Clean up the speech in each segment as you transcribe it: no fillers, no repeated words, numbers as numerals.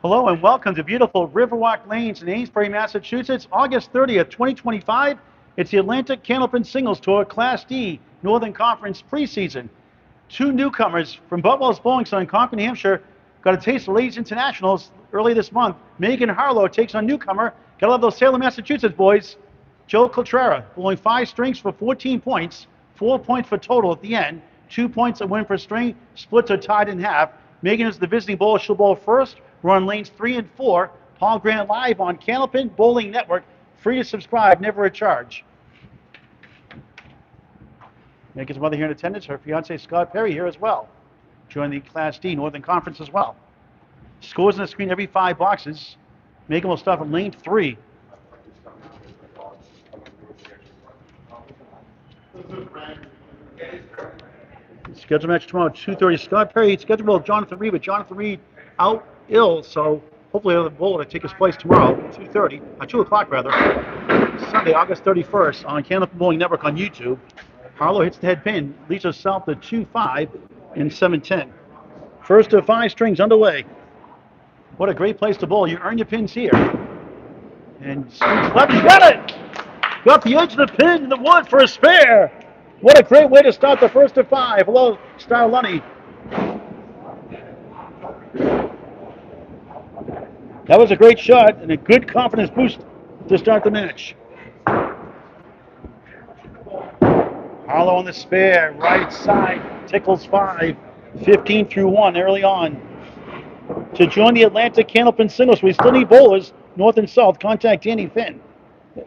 Hello and welcome to beautiful Riverwalk Lanes in Amesbury, Massachusetts, August 30th, 2025. It's the Atlantic Candlepin Singles Tour, Class D, Northern Conference Preseason. Two newcomers from Boutwell's Bowling Center in Concord, New Hampshire, got a taste of Ladies Internationals early this month. Megan Harlow takes on newcomer. Gotta love those Salem, Massachusetts boys. Joe Cultrera, bowling 5 strings for 14 points, 4 points for total at the end, 2 points a win per string, splits are tied in half. Megan is the visiting bowler. She'll bowl first. We're on lanes 3 and 4. Paul Grant live on Candlepin Bowling Network. Free to subscribe, never a charge. Megan's mother here in attendance. Her fiance Scott Perry here as well. Join the Class D Northern Conference as well. Scores on the screen every 5 boxes. Megan will start from lane 3. Scheduled match tomorrow, 2:30. Scott Perry scheduled with Jonathan Reed, but Jonathan Reed out ill, so hopefully the bowl will take his place tomorrow, 2:30, 2 o'clock rather. Sunday, August 31st on Candlepin Bowling Network on YouTube. Harlow hits the head pin, leads herself to 2-5 in 7-10. First of 5 strings underway. What a great place to bowl. You earn your pins here. And swings left, you got it! Got the edge of the pin in the wood for a spare. What a great way to start the first of 5. Hello, Star Lunny. That was a great shot and a good confidence boost to start the match. Harlow on the spare, right side, tickles 5, 15 through 1 early on. To join the Atlantic Candlepin Singles, we still need bowlers, north and south. Contact Danny Finn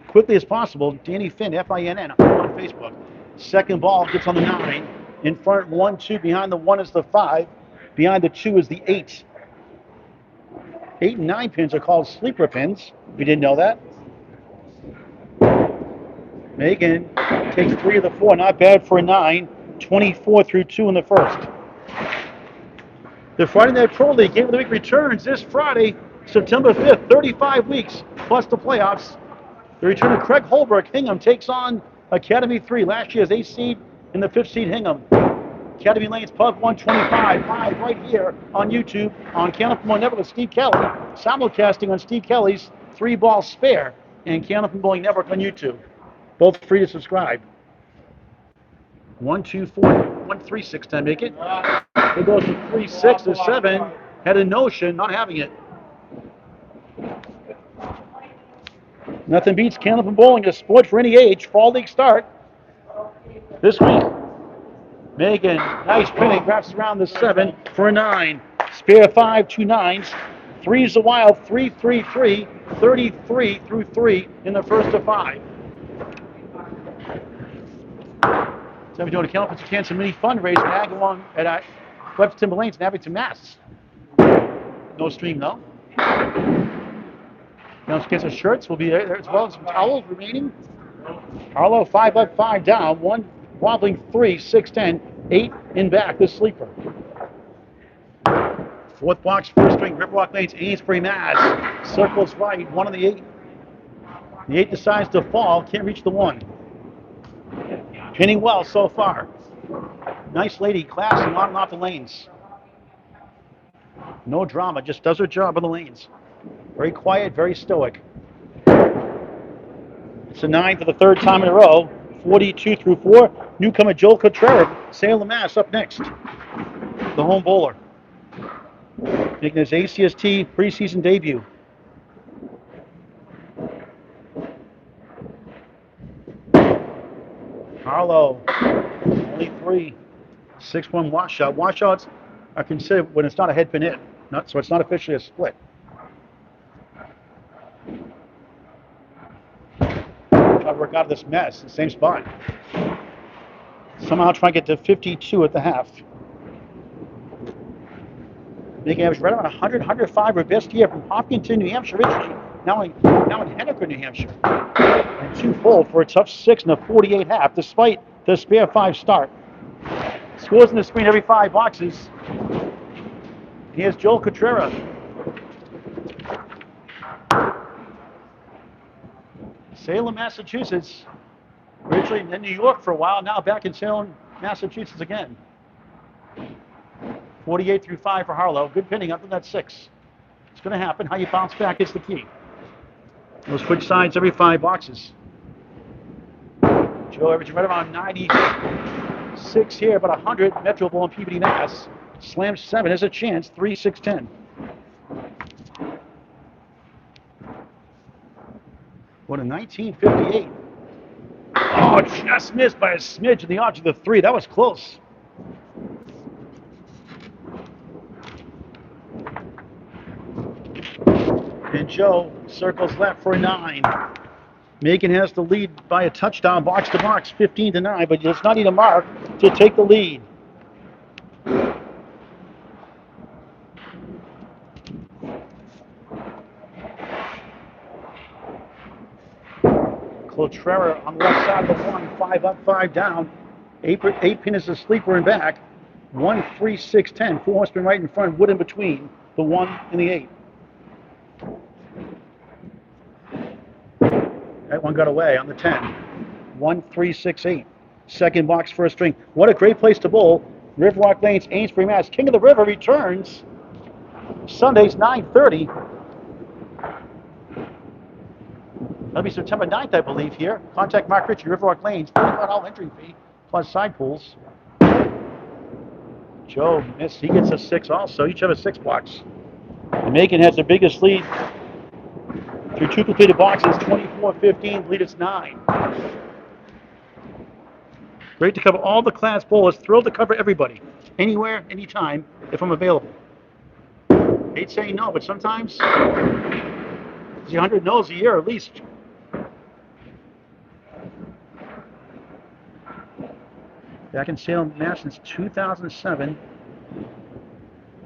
quickly as possible. Danny Finn, F-I-N-N, on Facebook. Second ball gets on the 9. In front, 1-2. Behind the 1 is the 5. Behind the 2 is the 8. 8 and 9 pins are called sleeper pins. If you didn't know that. Megan takes 3 of the 4. Not bad for a 9. 24 through 2 in the first. The Friday Night Pro League Game of the Week returns this Friday, September 5th. 35 weeks plus the playoffs. The return of Craig Holbrook. Hingham takes on Academy 3. Last year's 8th seed and the 5th seed Hingham. Academy Lanes Pub 125 live right here on YouTube on Candlepin Bowling Network with Steve Kelly. Simulcasting on Steve Kelly's 3-ball spare and Candlepin Bowling Network on YouTube. Both free to subscribe. 1, 2, 4, 1, 3, 6, 10. Make it. It goes from 3, 6 to 7. Had a notion, not having it. Nothing beats Candlepin Bowling, a sport for any age. Fall league start this week. Megan, nice pinning, wraps around the 7 for a 9. Spare 5, 2 9s. 3's a wild, 3, 3, 3. 33 through 3 in the first of 5. So we're doing a Candlepin Cancer Mini fundraiser at Agawam at Webster Timber Lanes in Abington, Mass. No stream though. Cancer shirts will be there as well as some towels remaining. Harlow 5 up, 5 down. 1 wobbling 3, 6, 10, 8 in back. The sleeper. 4th box, 1st string, Riverwalk Lanes, Amesbury, Mass. Circles right, 1 on the 8. The 8 decides to fall, can't reach the 1. Pinning well so far. Nice lady, classing on and off the lanes. No drama, just does her job on the lanes. Very quiet, very stoic. It's a 9 for the 3rd time in a row. 42 through 4. Newcomer Joel Cultrera, Salem, Mass. Up next. The home bowler. Making his ACST preseason debut. Harlow, only 3. 6-1 washout. Washouts are considered when it's not a head pin hit, so it's not officially a split. Try to work out of this mess, the same spot. Somehow try to get to 52 at the half. Making average right around 100, 105, her best year from Hopkinton, New Hampshire originally. Now in Henniker, New Hampshire. And 2 full for a tough 6 and a 48 half, despite the spare 5 start. Scores in the screen every 5 boxes. Here's Joel Cultrera. Salem, Massachusetts. Originally in New York for a while, now back in Salem, Massachusetts again. 48 through 5 for Harlow. Good pinning up in that 6. It's going to happen. How you bounce back is the key. Those quick sides every 5 boxes. Joe averaging right around 96 here, about 100. Metro Bowl and PBD Mass. Slam 7 has a chance. 3-6-10. What a 1958. Oh, just missed by a smidge in the object of 3. That was close. And Joe circles left for a 9. Macon has the lead by a touchdown, box to box, 15-9, but does not need a mark to take the lead. Cultrera on the left side of the 1, 5 up, 5 down. 8 pin is a sleeper and back. 1, 3, 6, 10. 4 horsemen right in front, Wood in between the 1 and the 8. That one got away on the 10. 1, 3, 6, 8. Second box, first string. What a great place to bowl. Riverwalk Lanes, Amesbury, Mass. King of the River returns. Sundays, 9:30. That'll be September 9th, I believe, here. Contact Mark Ritchie, Riverwalk Lanes. $35 entry fee, plus side pools. Joe missed. He gets a 6 also. Each have a 6 box. And Macon has the biggest lead through 2 completed boxes, 24-15. Lead is 9. Great to cover all the class bowlers. Thrilled to cover everybody. Anywhere, anytime, if I'm available. Hate saying no, but sometimes there's 100 no's a year at least. Back in Salem, Mass since 2007.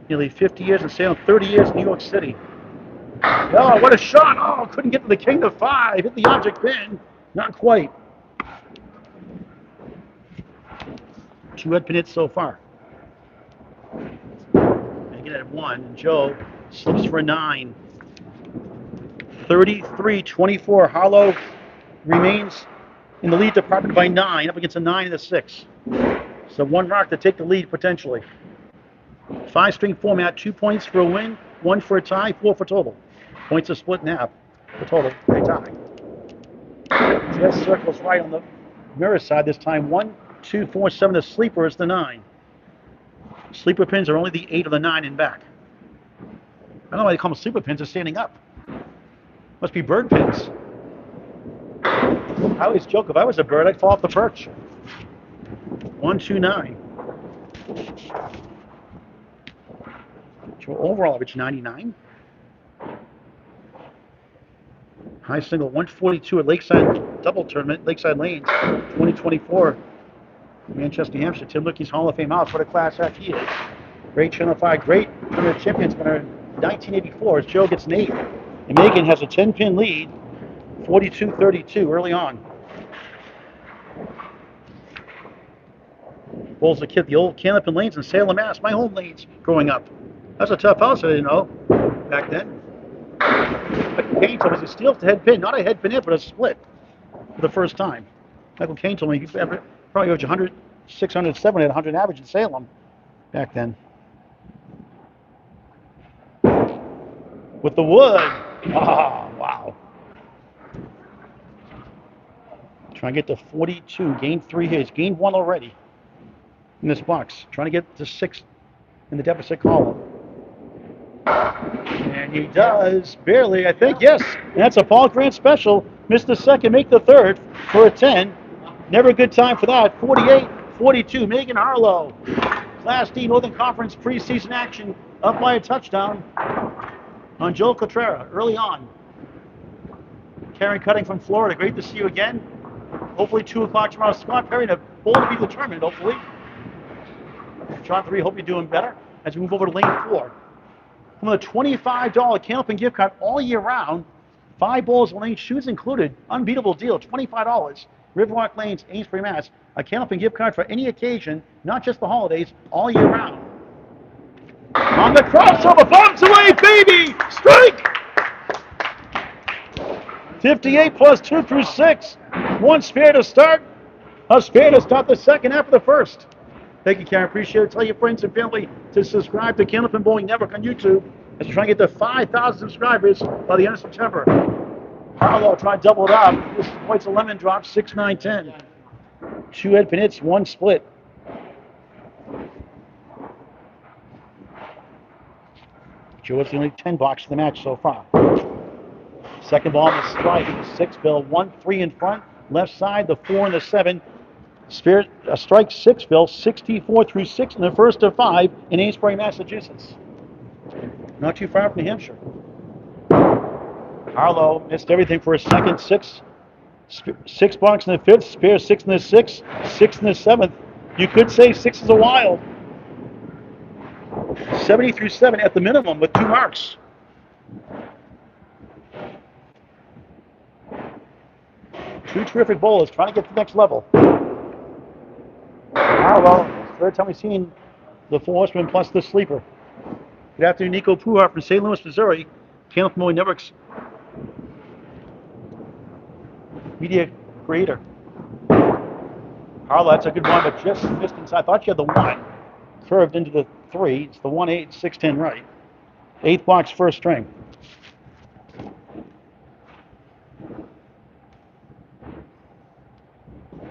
Nearly 50 years in Salem, 30 years in New York City. Oh, what a shot! Oh, couldn't get to the king of 5. Hit the object pin. Not quite. 2 head pin hits so far. Again at 1, and Joe slips for a 9. 33-24. Harlow remains in the lead department by 9, up against a 9 and a 6. So 1 mark to take the lead potentially. 5-string format, 2 points for a win, 1 for a tie, 4 for total. Points are split in half. The total, a tie. Just circles right on the mirror side this time. 1, 2, 4, 7. The sleeper is the 9. Sleeper pins are only the 8 or the 9 in back. I don't know why they call them sleeper pins. They're standing up. Must be bird pins. I always joke, if I was a bird, I'd fall off the perch. 1, 2, 9. Overall average 99. High single 142 at Lakeside Double Tournament, Lakeside Lanes, 2024. Manchester, New Hampshire. Tim Lickey's Hall of Fame house. What a class act he is. Great Channel 5, great tournament champions winner 1984 as Joe gets an 8. And Macon has a 10-pin lead, 42-32 early on. Bowls a kid, the old Candlepin lanes in Salem, Mass. My home lanes growing up. That's a tough house, I didn't know back then. Michael Cain told me it's a steal to head pin, not a head pin hit, but a split for the first time. Michael Cain told me he probably averaged 100, 600, 700, 100 average in Salem back then. With the wood. Ah, wow. Trying to get to 42, gained 3 hits, gained 1 already in this box. Trying to get to 6 in the deficit column. And he does, barely, I think, yes. And that's a Paul Grant special. Missed the second, make the third for a 10. Never a good time for that. 48-42, Megan Harlow. Class D Northern Conference preseason action, up by a touchdown on Joel Cultrera early on. Karen Cutting from Florida, great to see you again. Hopefully 2 o'clock tomorrow. Scott Perry, the bowl to be determined, hopefully. John 3, hope you're doing better as we move over to lane 4. From the $25 Candlepin gift card all year round, 5 bowls, lane, shoes included. Unbeatable deal, $25. Riverwalk Lanes, Amesbury, Mass. A Candlepin gift card for any occasion, not just the holidays, all year round. On the crossover, bombs away, baby! Strike! 58 plus 2 through 6. 1 spare to start. A spare to start the second half of the first. Thank you, Karen. Appreciate it. Tell your friends and family to subscribe to Candlepin Bowling Network on YouTube. as we're trying to get to 5,000 subscribers by the end of September. Harlow trying to double it up. This points a lemon drop, 6-9-10. 2 head pin hits, 1 split. Joe is the only 10 box of the match so far. Second ball on the strike, the 6 bill, 1-3 in front. Left side, the 4 and the 7. Spirit, strike 6 bill, 64 through 6 in the first of 5 in Amesbury, Massachusetts. Not too far from New Hampshire. Harlow missed everything for a second. 6 box in the 5th, spare 6 in the 6th, 6 in the 7th. You could say 6 is a wild. 70 through 7 at the minimum with 2 marks. Two terrific bowlers trying to get to the next level. Harlow, third time we've seen the 4 horsemen plus the sleeper. Good afternoon, Nico Puhar from St. Louis, Missouri. Candlepin Bowling Network's media creator. Harlow, that's a good one, but just missed inside. I thought you had the 1. Curved into the 3. It's the 1-8, 6-10 right. 8th box, first string.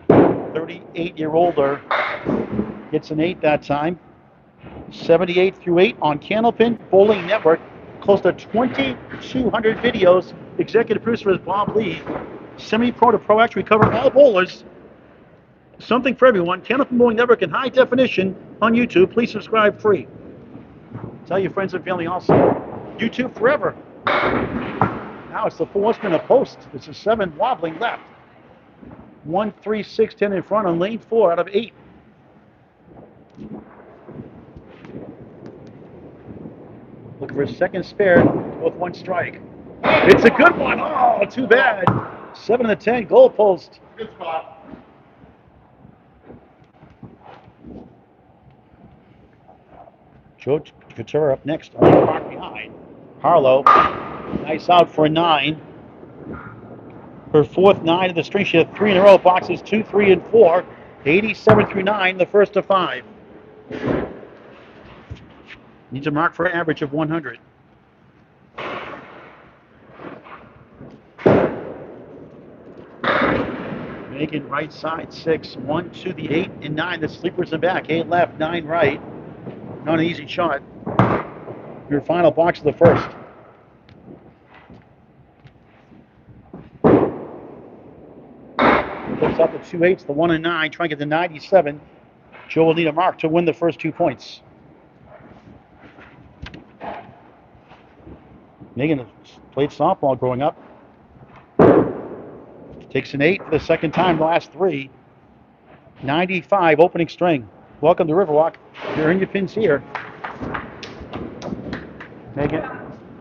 $38-year-older gets an 8 that time. 78 through 8 on Candlepin Bowling Network. Close to 2,200 videos. Executive producer is Bob Lee. Semi-pro to pro actually cover all bowlers. Something for everyone. Candlepin Bowling Network in high definition on YouTube. Please subscribe free. Tell your friends and family also. YouTube forever. Now it's the 4 horsemen a post. It's a 7 wobbling left. 1, 3, 6, 10 in front on lane 4 out of 8. Looking for a second spare with 1 strike. It's a good one. Oh, too bad. 7 to 10 goal post. Good spot. Joe Cultrera up next, only a mark behind. Harlow, nice out for a 9. Her 4th 9 of the string. She had 3 in a row. Boxes 2, 3, and 4. 87 through 9, the first of 5. Needs a mark for an average of 100. Megan right side 6, 1 to the 8 and 9. The sleepers are back. 8 left, 9 right. Not an easy shot. Your final box of the first. Puts up the 2 8s, the 1 and 9, trying to get to 97. Joe will need a mark to win the first 2 points. Megan played softball growing up. Takes an 8 for the second time, the last 3. 95 opening string. Welcome to Riverwalk. You're in your pins here. Megan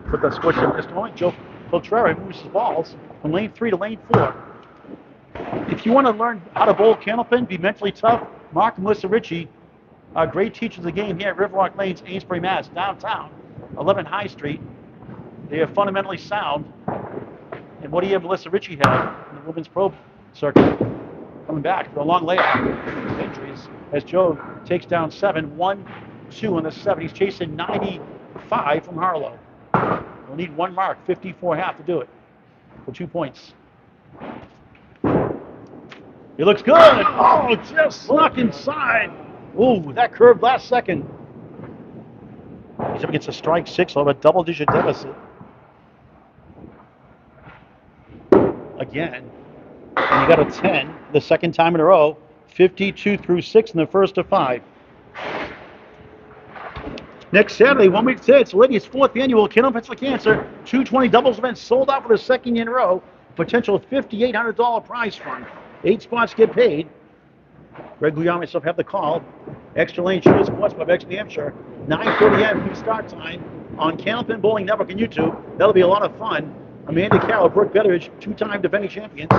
put the switch in just a moment. Joe Cultrera moves his balls from lane 3 to lane 4. If you want to learn how to bowl Candlepin, be mentally tough, Mark and Melissa Ritchie are great teachers of the game here at Riverwalk Lanes, Amesbury, Mass, downtown, 11 High Street. They are fundamentally sound. And what do you have Melissa Ritchie had in the women's pro circuit? Coming back for a long layoff. Injuries as Joe takes down 7, 1, 2 on the 7. He's chasing 95 from Harlow. We'll need 1 mark, 54.5 to do it for 2 points. It looks good. Oh, just snuck inside. Ooh, that curved last second. He's up against a strike 6, so a double-digit deficit. Again. And you got a 10 the second time in a row. 52 through 6 in the first of 5. Next Saturday, 1 week today, it's Lydia's 4th annual Candlepin for Cancer 220 doubles event, sold out for the second year in a row. Potential $5,800 prize fund. 8 spots get paid. Greg Guillaume and myself have the call. Extra Lane Shooter Sports Club, New Hampshire. 9:30 a.m. start time on Candlepin Bowling Network and YouTube. That'll be a lot of fun. Amanda Carroll, Brooke Betteridge, 2-time defending champions.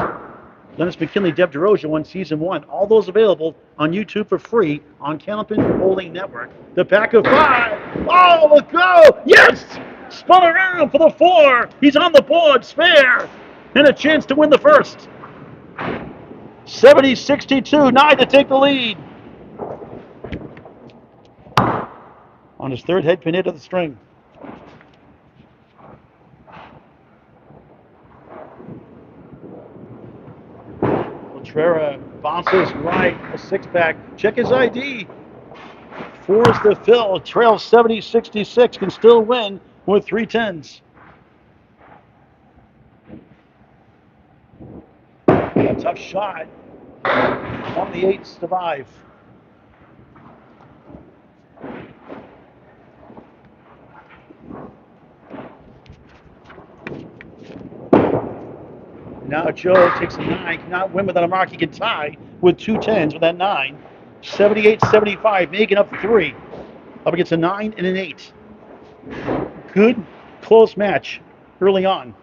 Lennox McKinley, Deb DeRosa won season 1. All those available on YouTube for free on Candlepin Bowling Network. The pack of 5. Oh, look go! Yes! Spun around for the 4. He's on the board, spare, and a chance to win the first. 70-62, 9 to take the lead. On his 3rd head pin hit of the string. Cultrera bounces right, a six-pack. Check his ID. Fours the fill. Trails 70-66. Can still win with 310s. A tough shot. On the 8 survive. Now Joe takes a 9, cannot win without a mark. He can tie with 210s with that 9. 78-75, making up 3. Up against a 9 and an 8. Good, close match early on.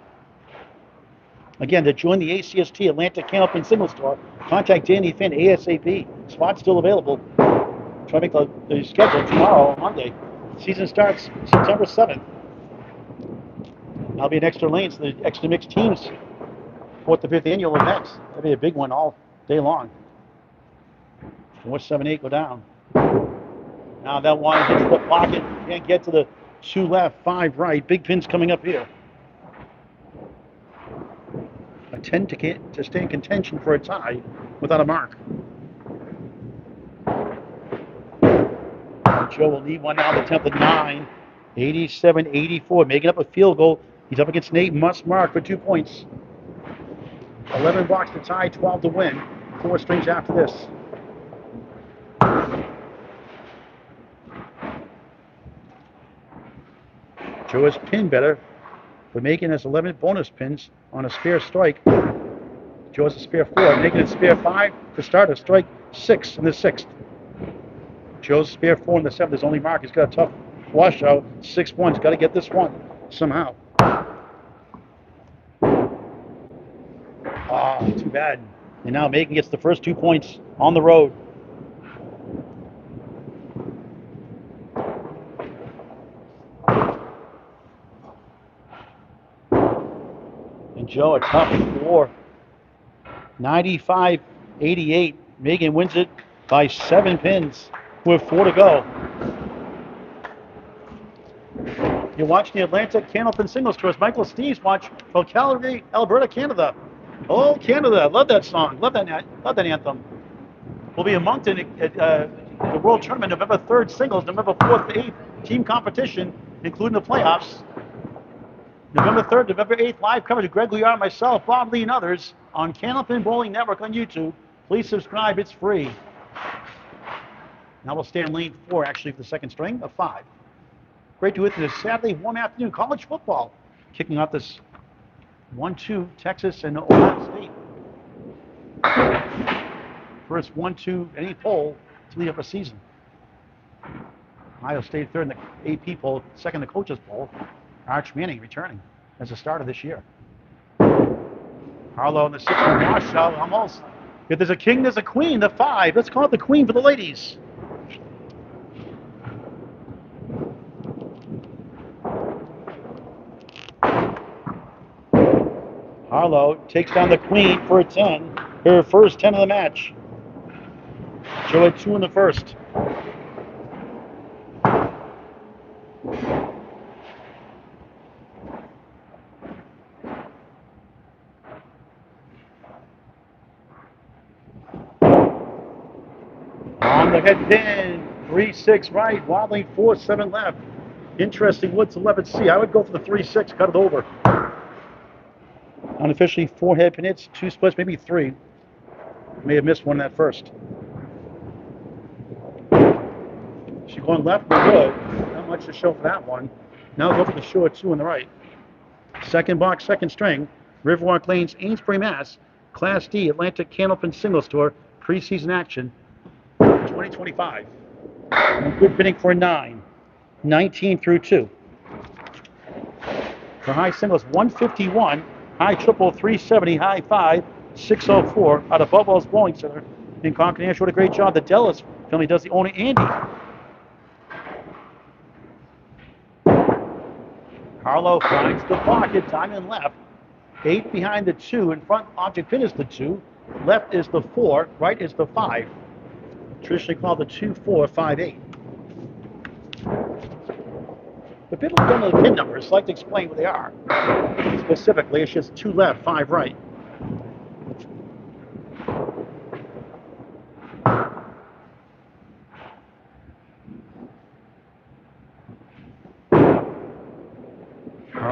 Again, to join the ACST Atlantic Candlepin Single Store, contact Danny Finn ASAP. Spot's still available. Try to make the schedule tomorrow, Monday. Season starts September 7th. That'll be an extra lane, so the extra mixed teams. 4th to 5th annual event. That'll be a big one all day long. 4, 7, 8 go down. Now that one hits the pocket. Can't get to the 2 left, 5 right. Big pins coming up here. A 10 to stay in contention for a tie without a mark. Joe will need one now to attempt the 9. 87-84, making up a field goal. He's up against Nate. Must mark for 2 points. 11 blocks to tie, 12 to win. 4 strings after this. Joe has pinned better, but making his 11 bonus pins on a spare strike. Joe has a spare 4, making it spare 5 to start a strike 6 in the 6th. Joe's spare 4 in the 7th. His only mark. He's got a tough washout. 6-1. He's got to get this one somehow. Too bad. And now Macon gets the first 2 points on the road. And Joe a tough 4. 95-88. Macon wins it by 7 pins with 4 to go. You're watching the Atlantic Candlepin Singles Tour. Michael Steves watch from Calgary, Alberta, Canada. Oh, Canada. Love that song. Love that anthem. We'll be in Moncton at the World Tournament November 3rd singles, November 4th to 8th team competition, including the playoffs. November 3rd, November 8th, live coverage of Greg Liard, myself, Bob Lee, and others on Candlepin Bowling Network on YouTube. Please subscribe. It's free. Now we'll stay in lane 4, actually, for the second string of 5. Great to witness this Saturday, warm afternoon college football. Kicking off this 1-2 Texas and Ohio State. First 1-2 any poll to lead up a season. Ohio State 3rd in the AP poll, 2nd in the coaches poll. Arch Manning returning as a starter this year. Harlow in the 6th washout, almost. If there's a king, there's a queen, the 5. Let's call it the queen for the ladies. Harlow takes down the queen for a 10. Her first 10 of the match. Joe had 2 in the first. On the head pin, 3-6 right, wobbling 4-7 left. Interesting wood to 11C. I would go for the 3-6, cut it over. Unofficially 4 head pin hits, 2 splits, maybe 3. May have missed one in that first. She's going left with wood. Not much to show for that one. Now go for the short 2 on the right. Second box, second string. Riverwalk Lanes, Amesbury, Mass. Class D Atlantic Candlepin Singles Tour preseason action 2025. And good bidding for a 9. 19 through 2. For high singles, 151. High triple, 370. High 5, 604. Out of Boutwell's Bowling Center in Concord. What a great job. The Dallas family does, the owner, Andy. Harlow finds the pocket, diamond left. 8 behind the 2. In front, object pin is the 2. Left is the 4. Right is the 5. Traditionally called the 2-4-5-8. The bit will go to the pin numbers. I'd like to explain what they are. Specifically, it's just 2 left, 5 right.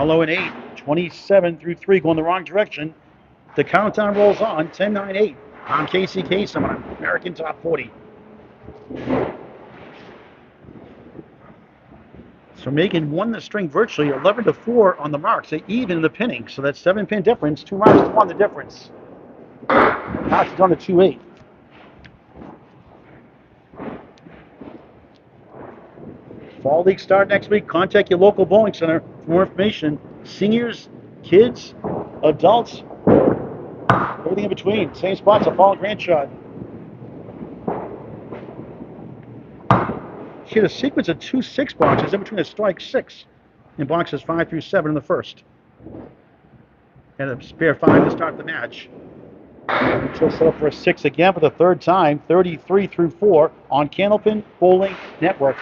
Harlow in 8, 27 through 3, going the wrong direction. The countdown rolls on, 10, 9, 8. I'm Casey Kasem on American Top 40. So Megan won the string virtually 11 to 4 on the marks. They even in the pinning. So that's 7-pin difference. 2 marks to 1 the difference. Now it's down to 2-8. Fall League start next week. Contact your local bowling center for more information. Seniors, kids, adults, everything in between. Same spots at Fall Grand Shot. She had a sequence of 2 6 boxes in between a strike 6 in boxes 5 through 7 in the first. And a spare 5 to start the match. She'll set up for a 6 again for the third time, 33 through 4 on Candlepin Bowling Network.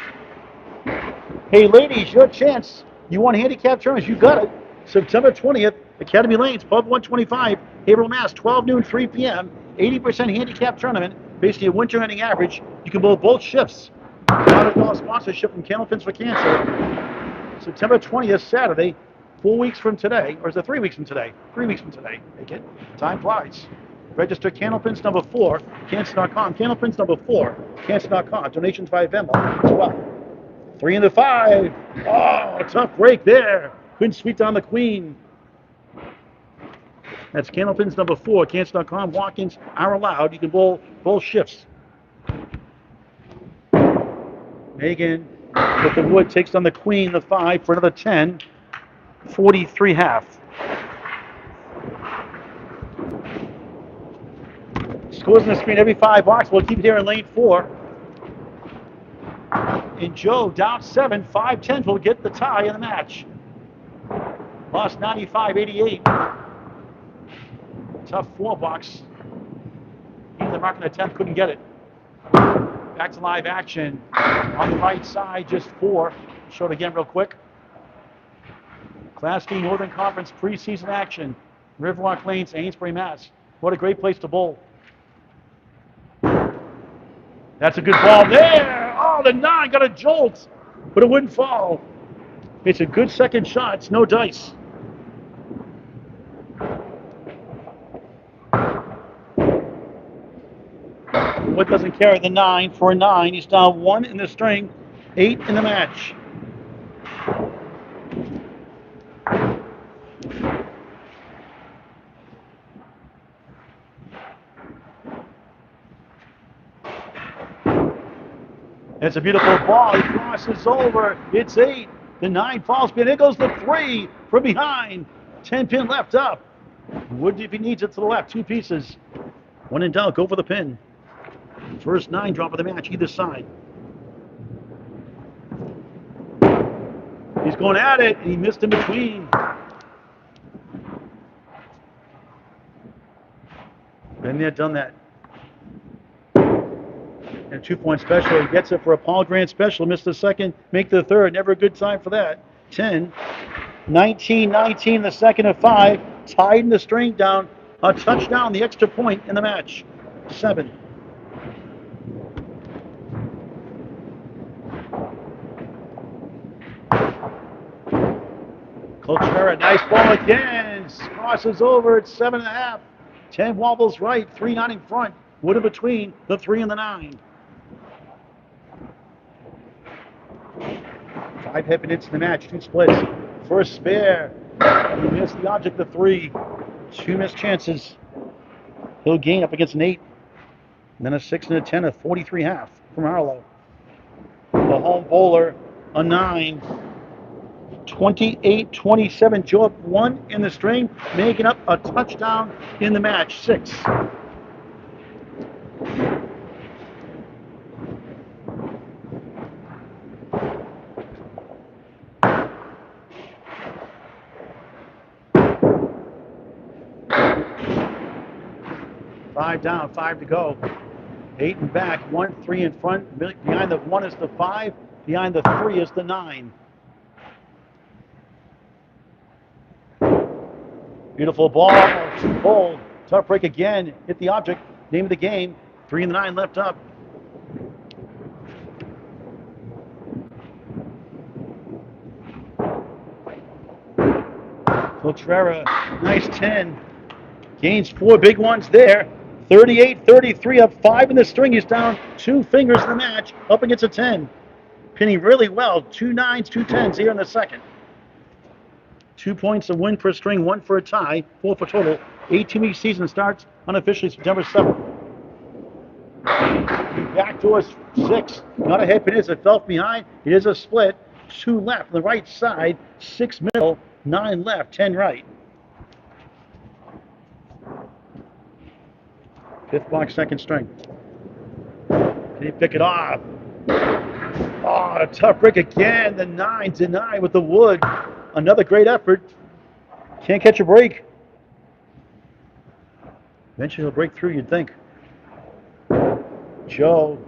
Hey ladies, your chance. You want handicap tournaments, you got it. September 20th, Academy Lanes, Pub 125, Haverhill, Mass, 12 noon, 3 p.m. 80% handicap tournament, basically a winter ending average. You can bowl both shifts. $100 sponsorship from Candlepins for Cancer. September 20th, Saturday, 4 weeks from today, or is it 3 weeks from today? 3 weeks from today. Make it. Time flies. Register Candlepins number 4, Cancer.com. Candlepins number 4, Cancer.com. Donations via Venmo as well. 3 and the 5. Oh, tough break there. Couldn't sweep down the queen. That's Candlepins number 4, Cancer.com. Walk-ins are allowed. You can bowl both shifts. Megan with the wood takes on the queen, the 5 for another 10. 43 half. Scores on the screen every 5 boxes. We'll keep it here in lane 4. And Joe down 7, 5-10 will get the tie in the match. Lost 95-88. Tough 4 box. Even the mark on the 10th couldn't get it. Back to live action. On the right side, just 4. Show it again real quick. Class D Northern Conference preseason action. Riverwalk Lanes, Amesbury, Mass. What a great place to bowl. That's a good ball there. Oh, the 9 got a jolt, but it wouldn't fall. It's a good second shot. It's no dice. Wood doesn't carry the 9 for a 9. He's down 1 in the string, 8 in the match. It's a beautiful ball. He crosses over. It's 8. The 9 falls behind. There goes the 3 from behind. 10-pin left up. Wood, if he needs it, to the left. 2 pieces. When in doubt, go for the pin. First 9 drop of the match, either side. He's going at it, and he missed in between. Been there, done that. And 2-point special, he gets it for a Paul Grant special. Missed the second, make the third. Never a good time for that. 10, 19, 19, the second of 5. Tied in the string down. A touchdown, the extra point in the match. 7. Cultrera, nice ball again. Crosses over, it's 7.5. 10 wobbles right, 3-9 in front. Wood in between, the 3 and the 9. 5 head hits in the match, 2 splits. First spare, he missed the object, the 3. 2 missed chances. He'll gain up against an 8. And then a 6 and a 10, a 43 half from Harlow. The home bowler, a 9. 28-27, Joe up 1 in the string, making up a touchdown in the match. 6. Five down, 5 to go. 8 and back, 1, 3 in front. Behind the 1 is the 5. Behind the 3 is the 9. Beautiful ball, too cold. Tough break again. Hit the object. Name of the game. 3 and the 9 left up. Cultrera, nice 10. Gains 4 big ones there. 38-33, up 5 in the string. He's down 2 fingers in the match, up against a 10. Pinning really well. 2 9s, 2 10s here in the second. 2 points a win per string, 1 for a tie, 4 for total. 18-week season starts unofficially September 7th. Backdoor 6. Not a head pin, it's a felt behind. It is a split. 2 left on the right side, 6 middle, 9 left, 10 right. 5th block, second string. Can he pick it off? Oh, a tough break again. The 9 denied with the wood. Another great effort. Can't catch a break. Eventually he'll break through, you'd think. Joe,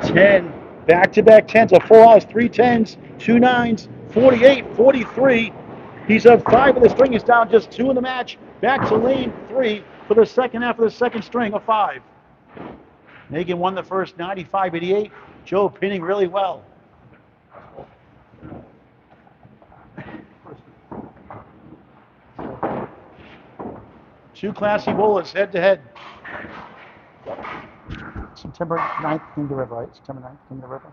10. Back-to-back 10s. A 4 hours, 3 10s, 2 9s, 48, 43. He's up 5 in the string. He's down just 2 in the match. Back to lane 3 for the second half of the second string of 5. Megan won the first 95-88. Joe pinning really well. Two classy bowlers head-to-head. September 9th, King of the River, right? September 9th, King of the River.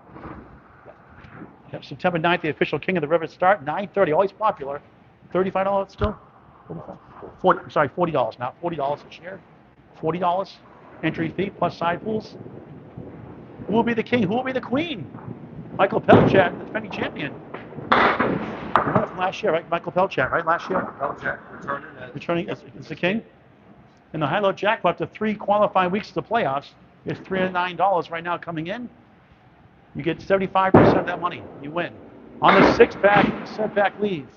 Yep, September 9th, the official King of the River start. 9:30, always popular. $35 still? $40 now. $40 a share. $40 entry fee plus side pools. Who will be the king? Who will be the queen? Michael Pelchat, the defending champion. You won it from last year, right? Michael Pelchat, right? Last year? Pelchat returning as the king. And the high-low jackpot after 3 qualifying weeks to the playoffs is $309 right now coming in. You get 75% of that money. You win. On the 6-pack, set-back leave.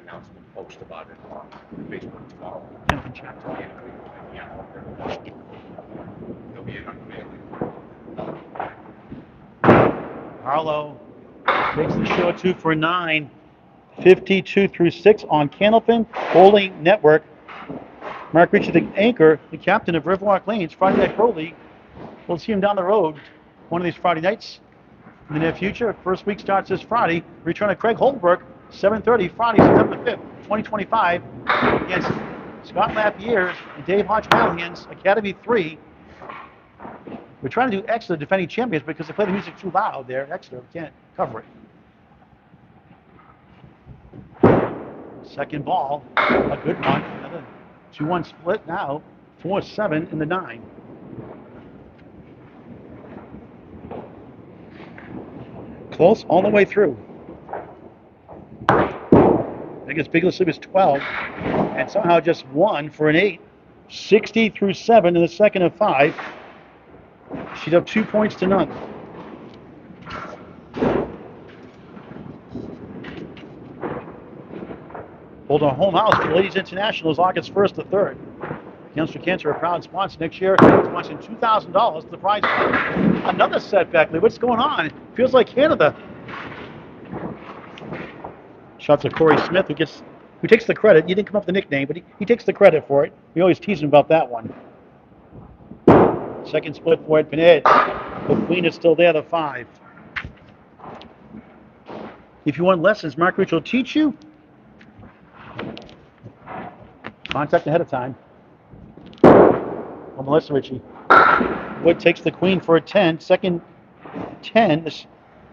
Announcement post about it on Facebook tomorrow. Candlepin chat. There'll be an unveiling. Harlow takes the show 2 for 9. 52 through 6 on Candlepin Bowling Network. Mark Ritchie, the anchor, the captain of Riverwalk Lanes, Friday Night Pro League. We'll see him down the road one of these Friday nights in the near future. First week starts this Friday. Return of Craig Holdenberg, 7:30, Friday, September 5th, 2025, against Scott Lapierre and Dave Hodge-Callahan's Academy 3. We're trying to do Exeter defending champions because they play the music too loud there. Exeter, we can't cover it. Second ball, a good one. Another 2-1 split now. 4-7 in the 9. Close all the way through. Biggest lead was 12, and somehow just 1 for an 8. 60 through 7 in the second of 5. She's up 2 points to none. Hold on home house for Ladies Internationals August 1st to 3rd. Youngster Cancer, a proud sponsor next year, sponsoring $2,000 to the prize fund. Another setback lead. What's going on? It feels like Canada. Shots of Corey Smith, who takes the credit. You didn't come up with the nickname, but he takes the credit for it. We always tease him about that one. Second split for Ed Pinhead. The queen is still there, the 5. If you want lessons, Mark Rich will teach you. Contact ahead of time. Well, Melissa Ritchie. Wood takes the queen for a 10. Second 10,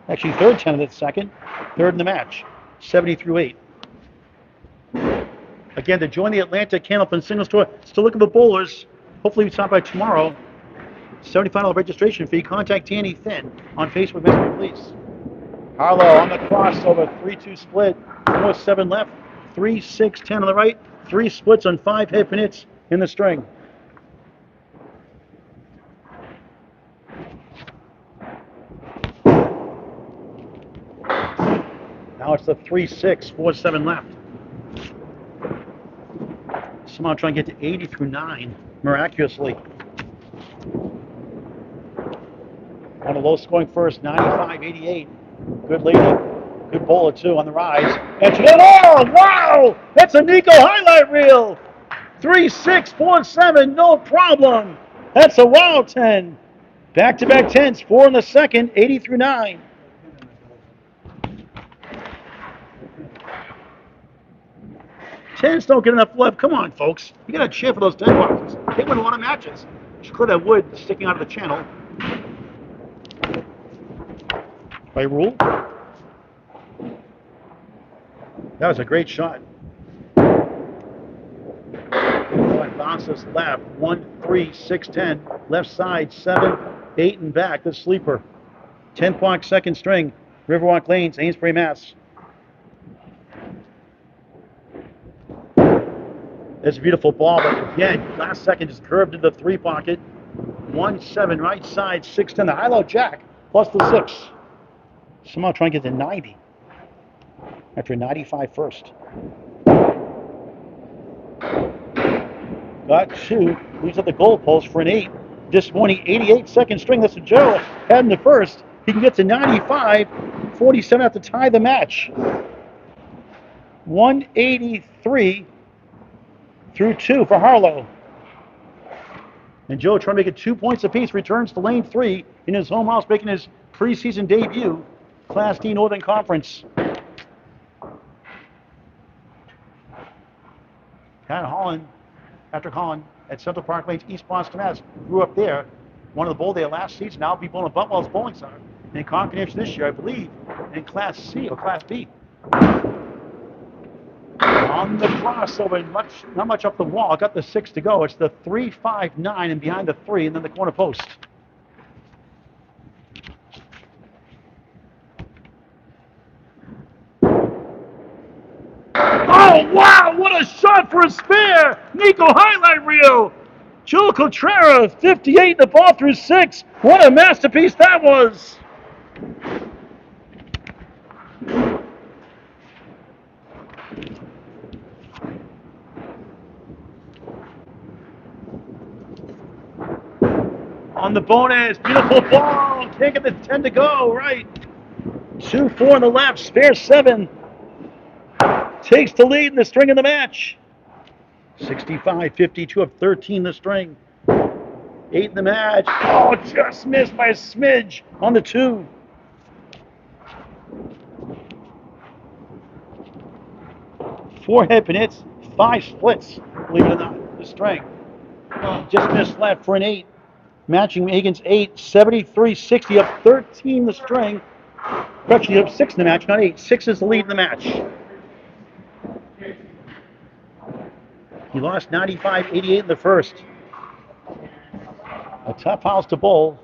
actually third 10 of the second. Third in the match. 70 through 8. Again, to join the Atlanta Candlepin Singles Tour, still looking for bowlers. Hopefully we stop by tomorrow. $75 registration fee. Contact Danny Finn on Facebook Messenger, please. Harlow on the crossover. 3-2 split. 4-7 left. 3-6-10 on the right. 3 splits on 5 hip-and hits in the string. Now it's the 3-6, 4-7 left. Somehow trying to get to 80 through 9, miraculously. On a low scoring first, 95-88. Good lady, good bowler too on the rise. And oh, wow! That's a Nico highlight reel. 3-6, 4-7, no problem. That's a wow 10. Back-to-back 10s, 4 in the second, 80 through 9. 10s don't get enough love. Come on, folks. You got to cheer for those 10 boxes. They win a lot of matches. Just clear that wood sticking out of the channel. By rule. That was a great shot. Bounces left. 1, 3, 6, 10. Left side, 7, 8, and back. The sleeper. 10-point second string. Riverwalk Lanes, Amesbury, Mass. It's a beautiful ball, but again, last second just curved into the 3 pocket. 1, 7, right side, 6, 10. The high-low jack plus the 6. Somehow trying to get to 90 after 95 first. Got 2. Leaves at the goalpost for an 8. Disappointing 88 second string. That's what Joe had in the first. He can get to 95. 47 have to tie the match. 183 through 2 for Harlow. And Joe, trying to make it 2 points apiece, returns to lane 3 in his home house, making his preseason debut. Class D Northern Conference. Patrick Holland at Central Park Lanes, East Boston, Mass. Grew up there. Won the bowl there last season. Now be bowling at Boutwell's Bowling Center. And in Concord this year, I believe, in Class C or Class B. On the crossover, not much up the wall. Got the 6 to go. It's the 3, 5, 9, and behind the 3, and then the corner post. Oh, wow! What a shot for a spare! Nico highlight reel! Joe Cultrera, 58, the ball through 6. What a masterpiece that was! On the bonus, beautiful ball. Can't get the 10 to go, right? 2, 4 on the left, spare 7. Takes the lead in the string of the match. 65, 52 of 13 the string. 8 in the match. Oh, just missed by a smidge on the 2. Four head pin 5 splits, believe it or not, the string. Just missed left for an 8. Matching Megan's 8, 73, 60 up 13 the string. Actually up 6 in the match, not 8. 6 is the lead in the match. He lost 95, 88 in the first. A tough house to bowl.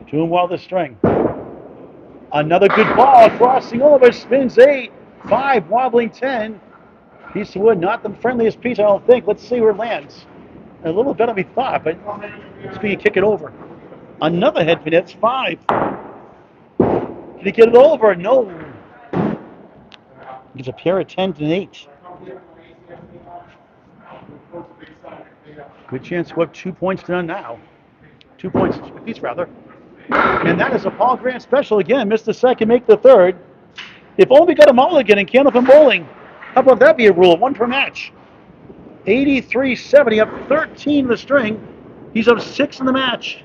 Doing well this string. Another good ball crossing over, spins 8, 5, wobbling 10. Piece of wood, not the friendliest piece, I don't think. Let's see where it lands. A little better than we thought, but it's being kick it over. Another head pin, it's 5. Can he get it over? No. It's a pair of 10s and 8. Good chance to go up 2 points to none now. 2 points apiece, rather. And that is a Paul Grant special again. Missed the second, make the third. If only we got a mulligan in Candlepin bowling. How about that be a rule? 1 per match. 83-70 up 13 the string. He's up 6 in the match.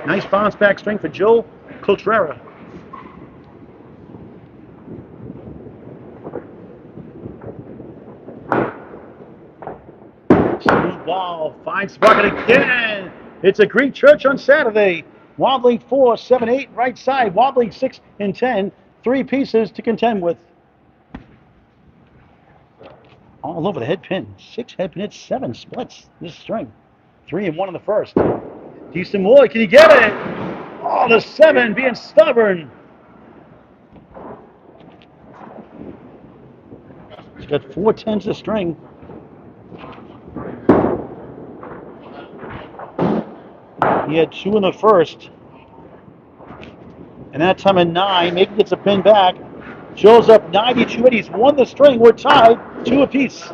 Nice bounce back string for Joe Cultrera. Smooth ball, finds the bucket again. It's a Greek church on Saturday. Wobbling 4, 7, 8, right side. Wobbling 6 and 10. 3 pieces to contend with. All over the head pin. 6 head pin hits, 7 splits this string. 3 and 1 in the first. Decent Moy, can you get it? Oh, the 7 being stubborn. He's got 4 10s to string. He had 2 in the first. And that time a 9. Making gets a pin back. Joe's up 92 and he's won the string. We're tied 2 apiece.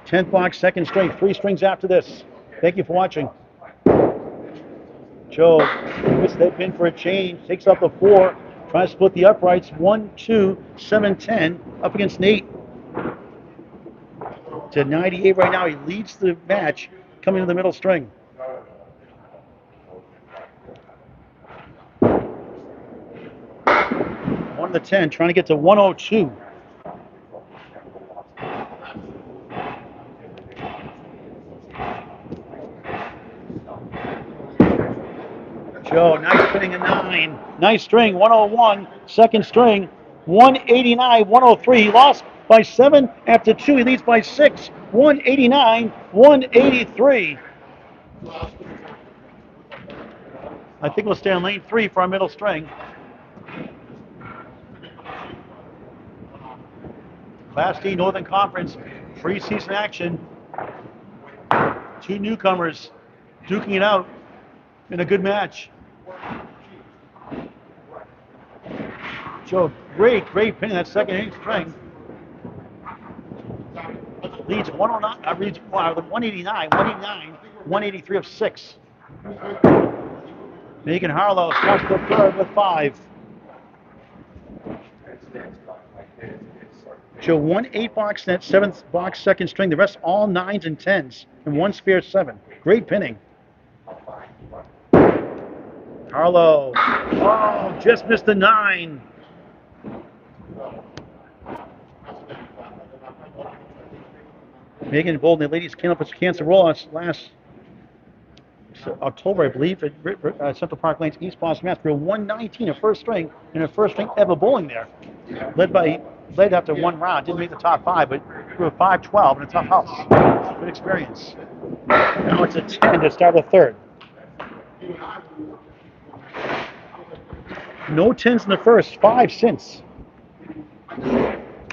Tenth box, second string, 3 strings after this. Thank you for watching. Joe missed that pin for a change. Takes up the 4. Tries to split the uprights. 1, 2, 7, 10. Up against an 8. To 98 right now. He leads the match coming to the middle string. bottom of the 10, trying to get to 102. Joe, nice pinning a 9. Nice string, 101. Second string, 189, 103. He lost by 7 after 2. He leads by 6, 189, 183. I think we'll stay on lane 3 for our middle string. Class D Northern Conference preseason action. 2 newcomers duking it out in a good match. Joe, great pin in that second inning string. Leads 109, reads 189, 183 of 6. Megan Harlow starts the third with 5. Joe, 1 8-box net, 7th box second string. The rest all 9s and 10s, and 1 spare 7. Great pinning. Harlow, oh, just missed the 9. Megan Bolden, the ladies came up with cancer roll last October, I believe, at Central Park Lanes, East Boston, Mass. Threw 119 of first string, and her first string ever bowling there. Led after 1 round, didn't make the top 5, but threw a 5-12 in a tough house. Good experience. Now it's a 10 to start the third. No 10s in the first, 5 since.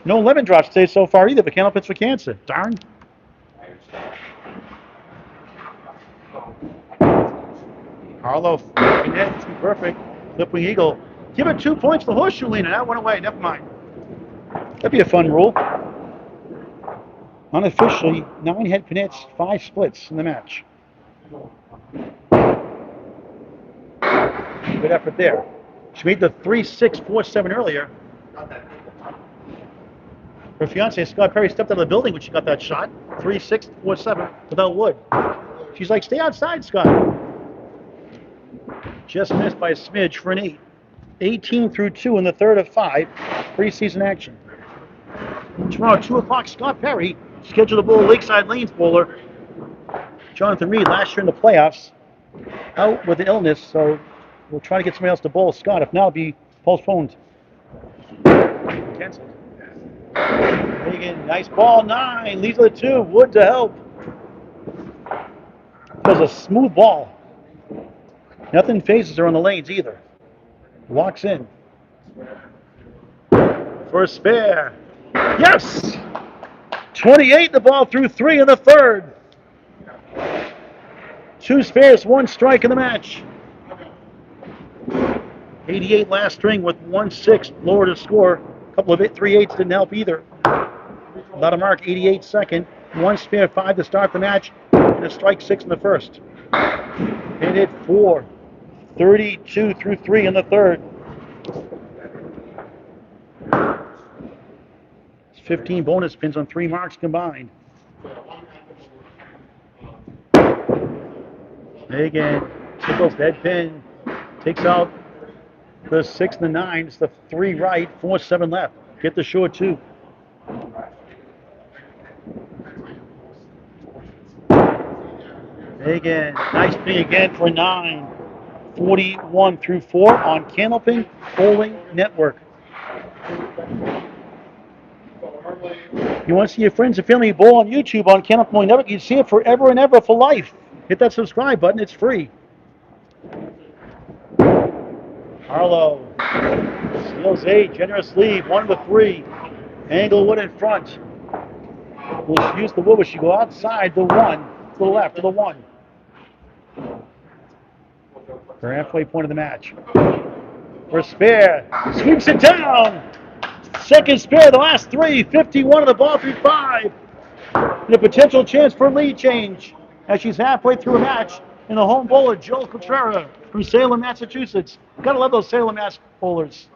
No 11 drops today so far either, but Candlepin's for cancer. Darn. Harlow, perfect. Clipping Eagle. Give it 2 points for Horseshoe Lena. That went away. Never mind. That'd be a fun rule. Unofficially, 9 head pinettes, 5 splits in the match. Good effort there. She made the 3-6-4-7 earlier. Her fiance, Scott Perry, stepped out of the building when she got that shot. 3-6-4-7 without wood. She's like, stay outside, Scott. Just missed by a smidge for an 8. 18 through 2 in the third of 5. Preseason action. Tomorrow, 2 o'clock, Scott Perry, scheduled to bowl Lakeside Lanes bowler Jonathan Reed, last year in the playoffs, out with an illness, so we'll try to get somebody else to bowl Scott. If not, it'll be postponed. Canceled. Hagen, nice ball, 9, leads with 2, Wood to help. That was a smooth ball. Nothing phases her on the lanes either. Walks in. For a spare. Yes! 28, the ball through 3 in the third. 2 spares, 1 strike in the match. 88 last string with 1-6 lower to score. A couple of 3-8s didn't help either. Without a mark, 88 second. 1 spare, 5 to start the match. And a strike 6 in the first. And hit 4. 32 through 3 in the third. 15 bonus pins on 3 marks combined. Again, tickles head pin, takes out the 6 and the 9. It's the 3 right, 4-7 left. Get the short 2. Again, nice pin again for 9. 41 through 4 on Candlepin Bowling Network. You want to see your friends and family bowl on YouTube on Candlepin Bowling Network? You can see it forever and ever for life. Hit that subscribe button, it's free. Harlow steals 8, generous lead, 1 with 3. Anglewood in front. Will use the wood, will she go outside the 1, to the left, to the 1. Her halfway point of the match. For a spare, sweeps it down. Second spare, the last 3, 51 of the ball through 5. And a potential chance for lead change as she's halfway through a match. And the home bowler, Joel Cultrera from Salem, Massachusetts. Gotta love those Salem, Mass bowlers.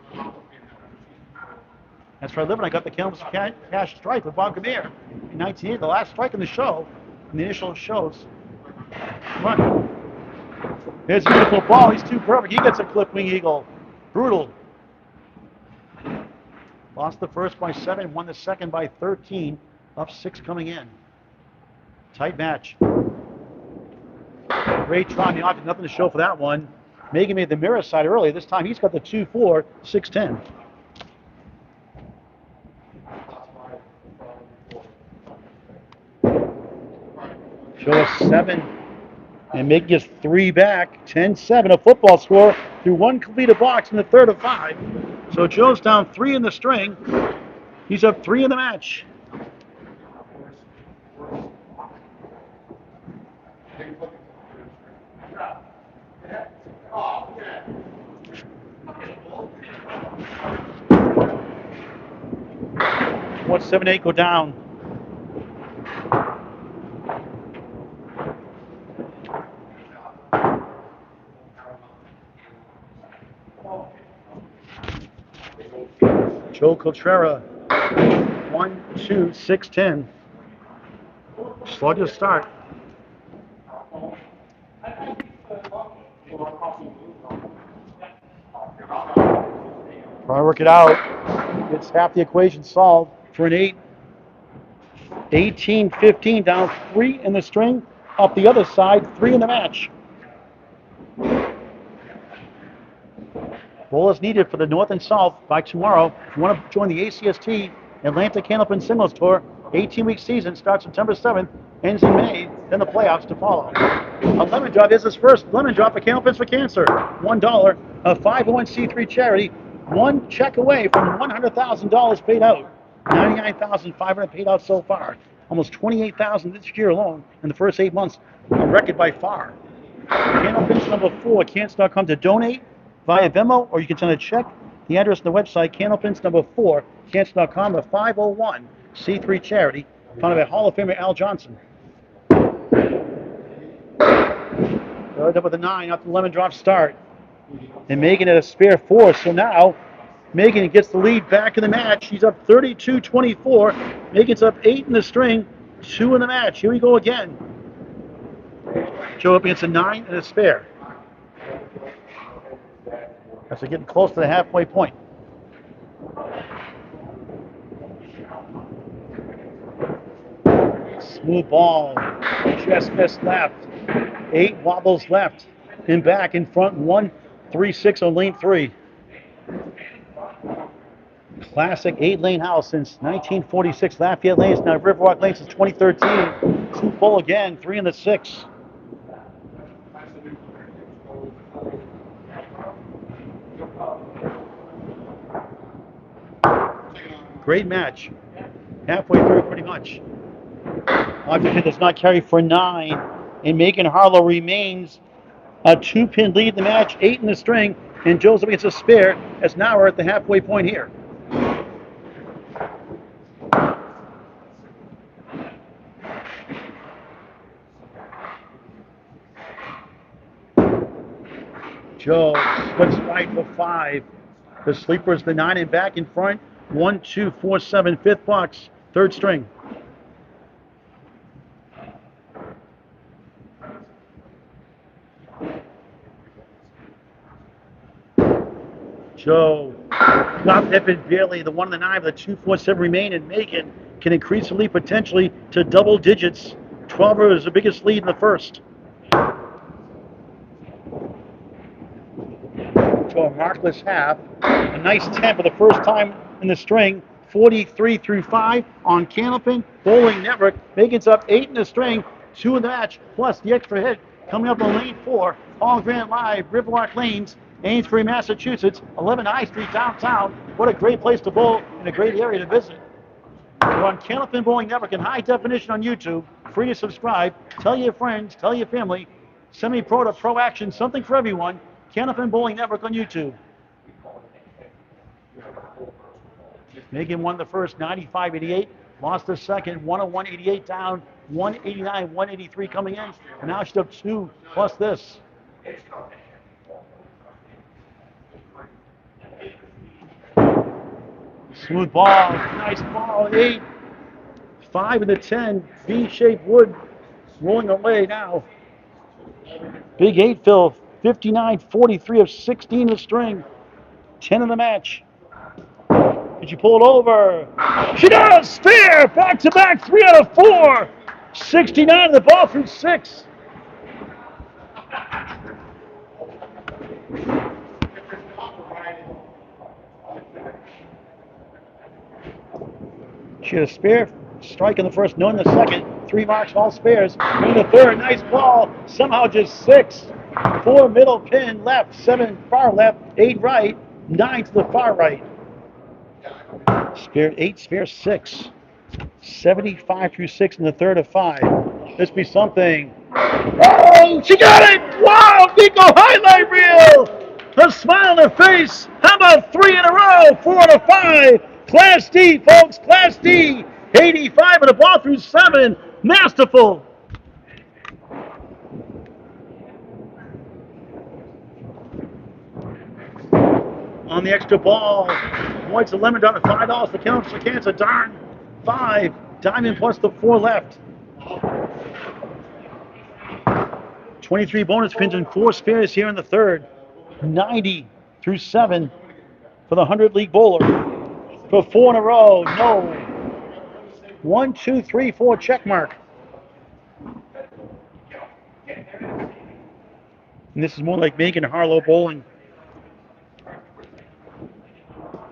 That's where I live, and I got the Candlepin cash strike with Bob Gamere in 1980, the last strike in the show, in the initial shows. Come on. There's a beautiful ball. He's too perfect. He gets a clip wing eagle. Brutal. Lost the first by 7, won the second by 13. Up 6 coming in. Tight match. Great try on the offense, nothing to show for that one. Megan made the mirror side earlier. This time he's got the 2-4, 6-10. Show us 7, and Megan gets 3 back. 10-7, a football score through 1 completed box in the third of 5. So Joe's down 3 in the string. He's up 3 in the match. What's 7-8 go down? Joe Cultrera, 1-2, 6-10. Sluggish start. Try to work it out. It's half the equation solved for an 8. 18-15, down 3 in the string. Up the other side, 3 in the match. Goal is needed for the North and South by tomorrow. If you want to join the ACST Atlanta Candlepin Singles Tour, 18-week season starts September 7th, ends in May, then the playoffs to follow. A lemon drop is his first lemon drop for Candlepins for Cancer. $1, a 501c3 charity, 1 check away from $100,000 paid out. $99,500 paid out so far. Almost $28,000 this year alone in the first 8 months. A record by far. Candlepins number 4, Cancer.com to donate via Venmo, or you can send a check. The address on the website, Candlepins number 4, Cancer.com, a 501c3 charity, founded by Hall of Famer Al Johnson. Third up with a 9 after the lemon drop start. And Megan at a spare 4, so now Megan gets the lead back in the match. She's up 32-24. Megan's up 8 in the string, 2 in the match. Here we go again. Joe up against a 9 and a spare. As we're getting close to the halfway point. Smooth ball. Just missed left. 8 wobbles left. And back in front. 1-3-6 on lane 3. Classic 8-lane house since 1946. Lafayette Lanes, now Riverwalk Lane since 2013. 2 full again, 3 in the 6. Great match. Halfway through, pretty much. Object does not carry for 9. And Megan Harlow remains a 2-pin lead in the match, 8 in the string. And Joe's up against a spare, as now we're at the halfway point here. Joe splits right for 5. The sleeper is the 9 and back in front. 1, 2, 4, 7, 5th box, 3rd string. Joe got Pippin barely, the 1 and the 9, the 2, 4, 7 remain, and Megan can increase the lead potentially to double digits. 12 is the biggest lead in the first. To a markless half. A nice 10 for the first time in the string. 43-5 on Candlepin Bowling Network. Megan's up 8 in the string, 2 in the match, plus the extra hit coming up on lane 4. All Grand Live, Riverwalk Lanes, Amesbury, Massachusetts, 11 High Street downtown. What a great place to bowl and a great area to visit. We're on Candlepin Bowling Network in high definition on YouTube. Free to subscribe. Tell your friends, tell your family. Semi-pro to pro action, something for everyone. Candlepin Bowling Network on YouTube. Megan won the first 95-88, lost the second 101-88 down, 189-183 coming in, and now she's up 2 plus this. Smooth ball, nice ball, 8, 5 in the 10, V-shaped wood rolling away now. Big 8 fill, 59-43 of 16 in the string, 10 in the match. Did she pull it over? She does! Spare! Back-to-back, 3 out of 4. 69 the ball through 6. She had a spare strike in the first, no in the second. 3 marks, all spares. In the third, nice ball. Somehow just 6. 4 middle, pin left, 7 far left, 8 right, 9 to the far right. Spare 8, spare 6. 75 through 6 in the third of 5. This be something. Oh, she got it! Wow, Nico highlight reel! A smile on her face. How about 3 in a row? 4 out of 5. Class D, folks, Class D. 85 and a ball through 7. Masterful. On the extra ball, White's a lemon down to $5 to count for Kansas. Darn. 5. Diamond plus the 4 left. 23 bonus pins and 4 spares here in the third. 90 through 7 for the 100 league bowler. For 4 in a row, no. 1, 2, 3, 4 check mark. And this is more like Megan Harlow bowling.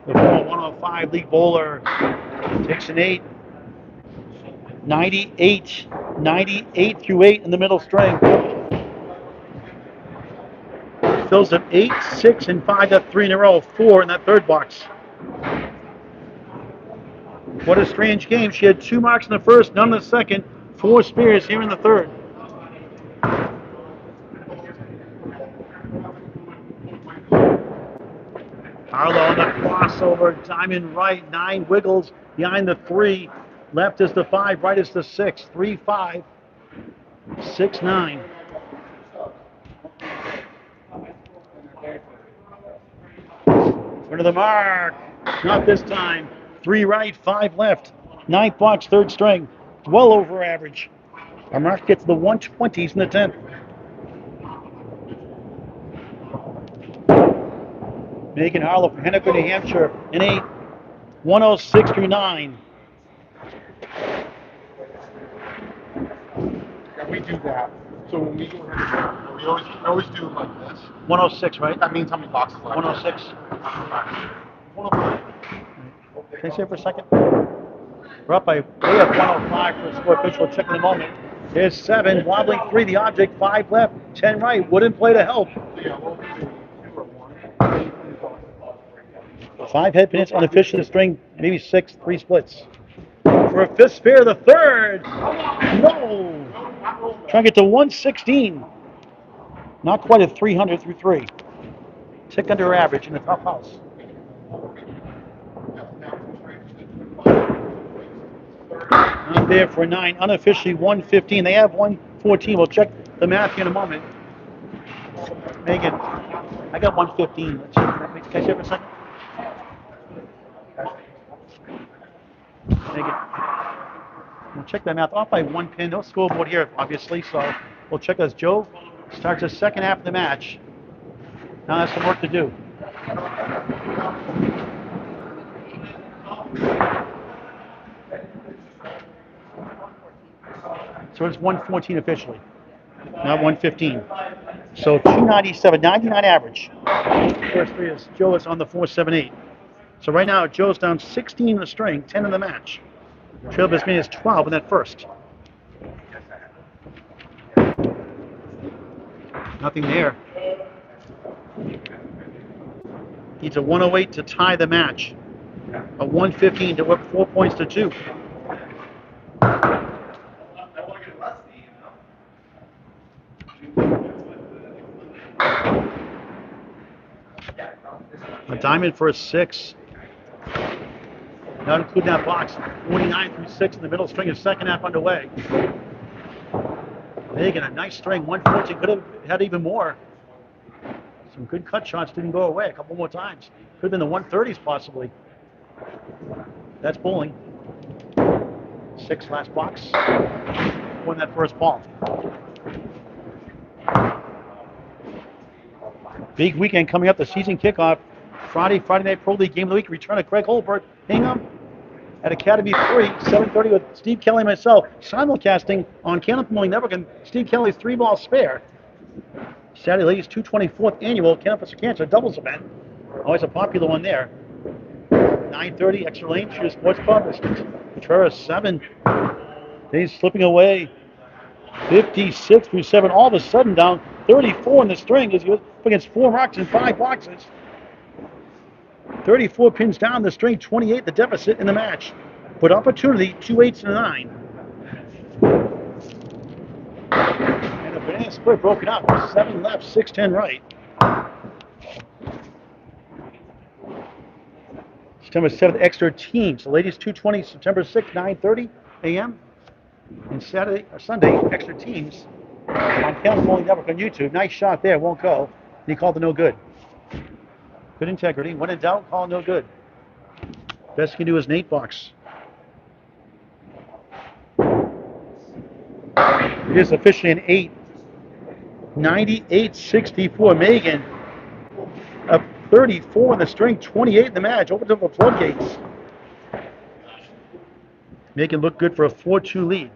The 105 league bowler takes an 8. 98 through 8 in the middle string. Fills up 8, 6, and 5. That's 3 in a row. 4 in that third box. What a strange game. She had 2 marks in the first, none in the second. 4 spares here in the third. Harlow on the crossover. Diamond right. 9 wiggles behind the 3. Left is the 5. Right is the 6. 3, 5. 6, 9. Front of the mark. Not this time. 3 right, 5 left. 9th box, 3rd string. Well over average. Our mark gets the 120s in the 10th. Megan Harlow from Henniker, New Hampshire. An 8. 106 through 9. Yeah, we do that. So when we go ahead, we always do it like this. 106, right? That means how many boxes left? 106. 105. Can I say it for a second? We're up by way up 105 for the score official. Check in a moment. There's 7, wobbling 3, the object, 5 left, 10 right. Wouldn't play to help. 5 head pins unofficially string, maybe 6, 3 splits. For a 5th spare, the 3rd. No. Trying to get to 116. Not quite a 300 through 3. Tick under average in a tough house. Not there for 9. Unofficially 115. They have 114. We'll check the math here in a moment. Megan, I got 115. Can I see it for a second? Megan, we'll check that math off by 1 pin. No scoreboard here, obviously, so we'll check as Joe starts the second half of the match. Now has some work to do. So it's 114 officially, not 115. So 297, 99 average. First 3 is Joe is on the 478. So right now Joe's down 16 in the string, 10 in the match. Trail of Bismania is 12 in that first. Nothing there. Needs a 108 to tie the match. A 115 to whip 4 points to 2. A diamond for a 6. Not including that box. 49 through 6 in the middle string is second half underway. Megan, a nice string. 114 could have had even more. Some good cut shots didn't go away a couple more times. Could have been the 130s possibly. That's bowling. 6 last box. Won that first ball. Big weekend coming up, the season kickoff Friday Night Pro League game of the week. Return of Craig Holbert, Hingham at Academy 3, 7:30 with Steve Kelly and myself, simulcasting on Candlepin Network and Steve Kelly's 3-ball spare. Saturday Ladies 224th Annual Candlepin Cancer Doubles event. Always a popular one there. 9:30, Extra Lane, Shooter Sports Club. Cultrera 7. He's slipping away. 56 through 7. All of a sudden down 34 in the string as he was up against 4 rocks and 5 boxes. 34 pins down the string, 28 the deficit in the match. But opportunity, 2 8s and a 9. And a banana split broken up. 7 left, 6-10 right. September 7th, extra teams. The ladies 220, September 6th, 9:30 a.m. And Sunday, extra teams on Candlepin Network on YouTube. Nice shot there, won't go. And he called it no good. Good integrity. When in doubt, call no good. Best you can do is an 8 box. It is officially an 8. 98-64. Megan up 34 in the string, 28 in the match. Opens up the floodgates. Megan look good for a 4-2 lead.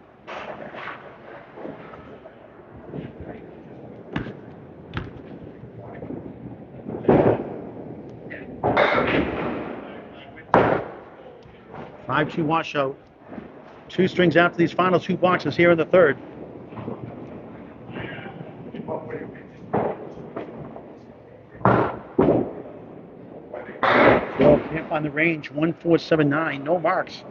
Five-2 washout. 2 strings after these final 2 boxes here in the third. Well, can't find the range. 1-4-7-9. No marks.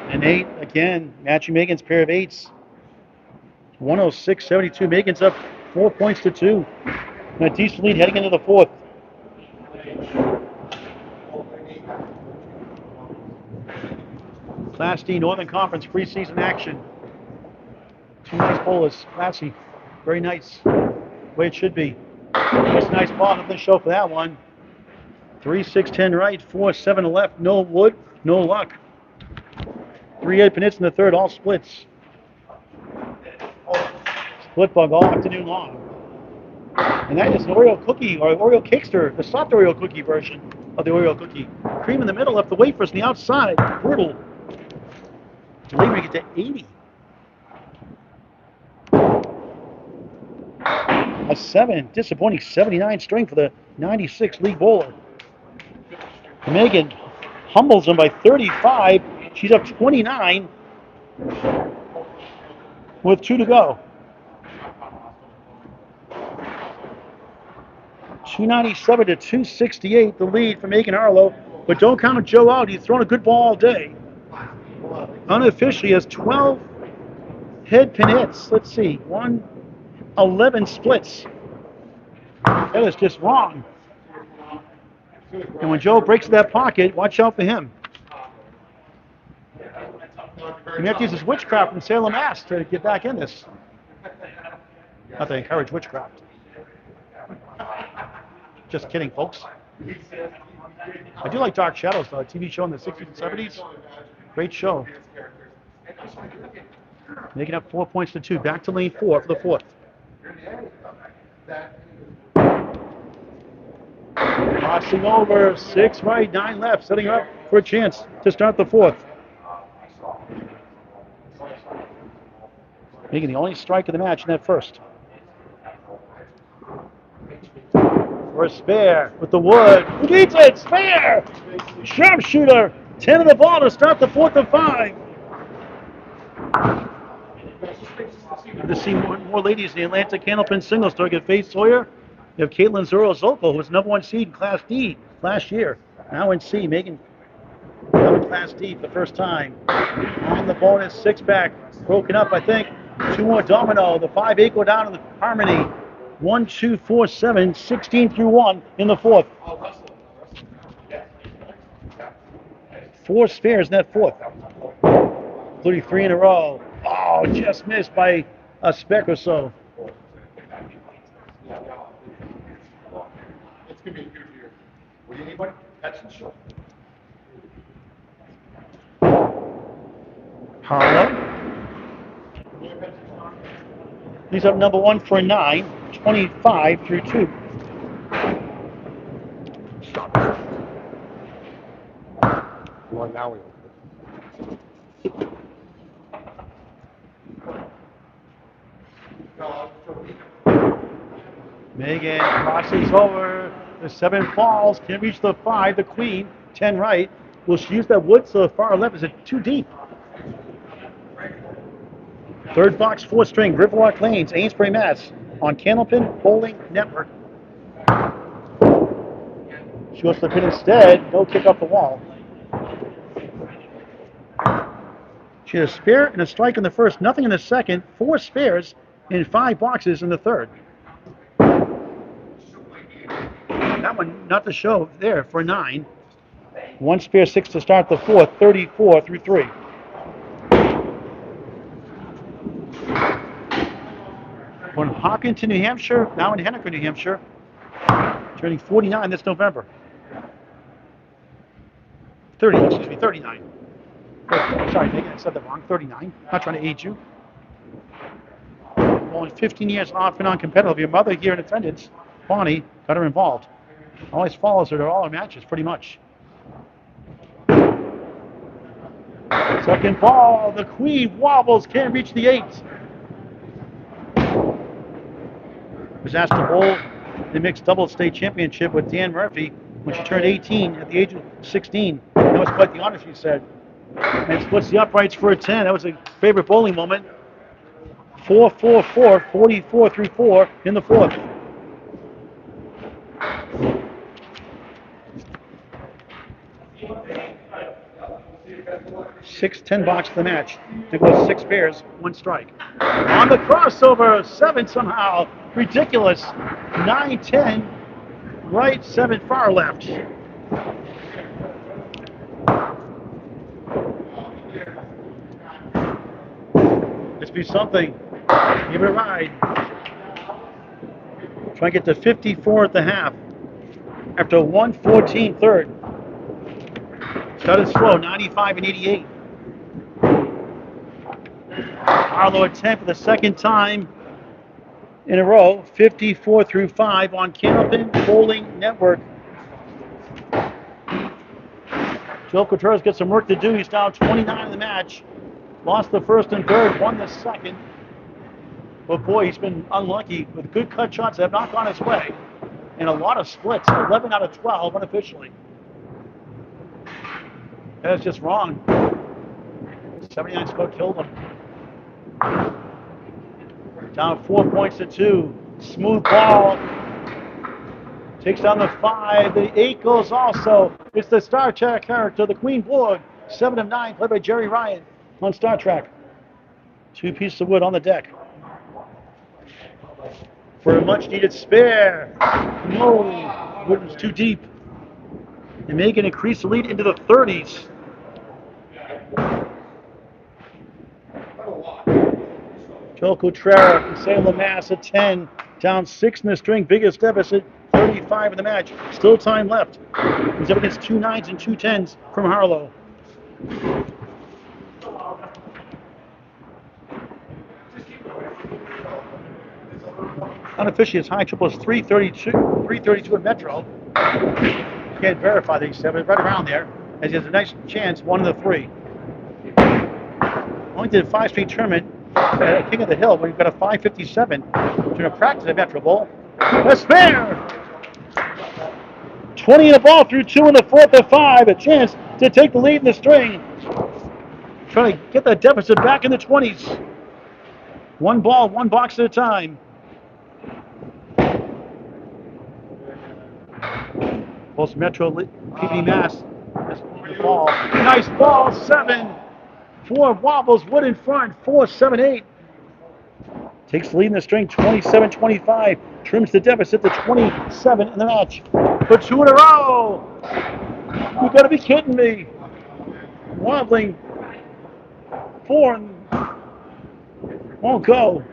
An 8 again. Matching Megan's pair of 8s. 106-72. Megan's up 4 points to 2. And a decent lead heading into the fourth. Class D Northern Conference preseason action. 2 nice bowlers. Classy. Very nice. Way it should be. That's a nice ball. Nothing to show for that one. 3-6-10 right. 4-7 left. No wood. No luck. 3-8 pinits in the third. All splits. Split bug all afternoon long. And that is an Oreo cookie or Oreo Cakester, the soft Oreo cookie version of the Oreo cookie. Cream in the middle, left the wafers on the outside. Brutal. Delivering it to 80. A 7, disappointing 79 string for the 96 league bowler. Megan humbles him by 35. She's up 29 with 2 to go. 297 to 268, the lead for Megan Harlow. But don't count Joe out. He's thrown a good ball all day. Unofficially has 12 head pin hits. Let's see, 11 splits. That is just wrong. And when Joe breaks that pocket, watch out for him. You have to use his witchcraft from Salem, Mass to get back in this. Not to encourage witchcraft. Just kidding, folks. I do like Dark Shadows, though, a TV show in the 60s and 70s. Great show. Making up 4 points to 2. Back to lane 4 for the fourth. Crossing over, 6 right, 9 left, setting up for a chance to start the fourth. Making the only strike of the match in that first. For a spare with the wood. Who needs it? Spare! Sharpshooter. 10 of the ball to start the fourth of 5. Good to see more ladies in the Atlanta Candlepin singles target. Faith Sawyer. You have Caitlin Zoro-Zolko, who was number 1 seed in Class D last year. Now in C. Megan now in Class D for the first time. On the bonus, 6-pack. Broken up, I think. 2 more domino. The 5-8 go down in the harmony. 1, 2, 4, 7, 16 through 1 in the fourth. 4 spares in that fourth, including 3 in a row. Oh, just missed by a speck or so. It's going to be a good year. What do you need, buddy? That's the show. Harlow. He's up number 1 for 9, 25 through 2. Well, now we Megan crosses over. The 7 falls. Can't reach the 5. The queen, 10 right. Will she use that wood to the far left? Is it too deep? Third box, 4 string, Riverwalk Lanes, Amesbury, Mass. On Candlepin Bowling Network. She goes to the pin instead. No kick off the wall. She had a spare and a strike in the first, nothing in the second, 4 spares in 5 boxes in the third. That one, not the show there for 9. 1 spare, 6 to start the fourth, 34 through 3. From Hopkinton, New Hampshire, now in Henniker, New Hampshire, turning 49 this November. 39. Sorry, Megan, I said that wrong. 39. Not trying to age you. Only 15 years off and on competitive. Your mother here in attendance, Bonnie, got her involved. Always follows her to all her matches, pretty much. Second ball, the queen wobbles, can't reach the 8. Was asked to bowl the mixed doubles state championship with Dan Murphy when she turned 18 at the age of 16. That was quite the honor, she said. And splits the uprights for a 10. That was a favorite bowling moment. 4-4-4, 44 through 4 in the fourth. Six, 10 box to the match. There goes 6 pairs, 1 strike. On the crossover, 7 somehow. Ridiculous. 9-10, right, 7 far left. Let's be something. Give it a ride. Try and get to 54 at the half. After 114 third. Started slow, 95 and 88. Harlow at 10 for the second time in a row, 54 through 5 on Candlepin Bowling Network. Joe Cultrera's got some work to do. He's down 29 in the match. Lost the first and third, won the second. But boy, he's been unlucky with good cut shots that have not gone his way. And a lot of splits, 11 out of 12 unofficially. That's just wrong. 79 score killed him. Down 4 points to 2. Smooth ball. Takes down the 5. The 8 goes also. It's the Star Trek character, the Queen Borg. 7 of 9, played by Jerry Ryan on Star Trek. 2 pieces of wood on the deck. For a much needed spare. No, wood was too deep. And Megan increased the lead into the 30s. Joe Cultrera from Salem, Mass at 10. Down 6 in the string, biggest deficit, 35 in the match. Still time left. He's up against 2 9s and 2 10s from Harlow. Unofficially, his high triple is 332 at Metro. Can't verify that he said, but right around there, as he has a nice chance, 1 of the 3. Only did a 5-string tournament at King of the Hill when he got a 557 during a practice at Metro Bowl. A spare! 20 in the ball through 2 in the fourth of 5. A chance to take the lead in the string. Trying to get that deficit back in the 20s. 1 ball, 1 box at a time. Post Metro PB Mass. Ball. Nice ball, 7. 4 wobbles, wood in front, 4-7-8. Takes the lead in the string, 27-25. Trims the deficit to 27 in the match. For 2 in a row. You gotta be kidding me. Wobbling. 4 and won't go.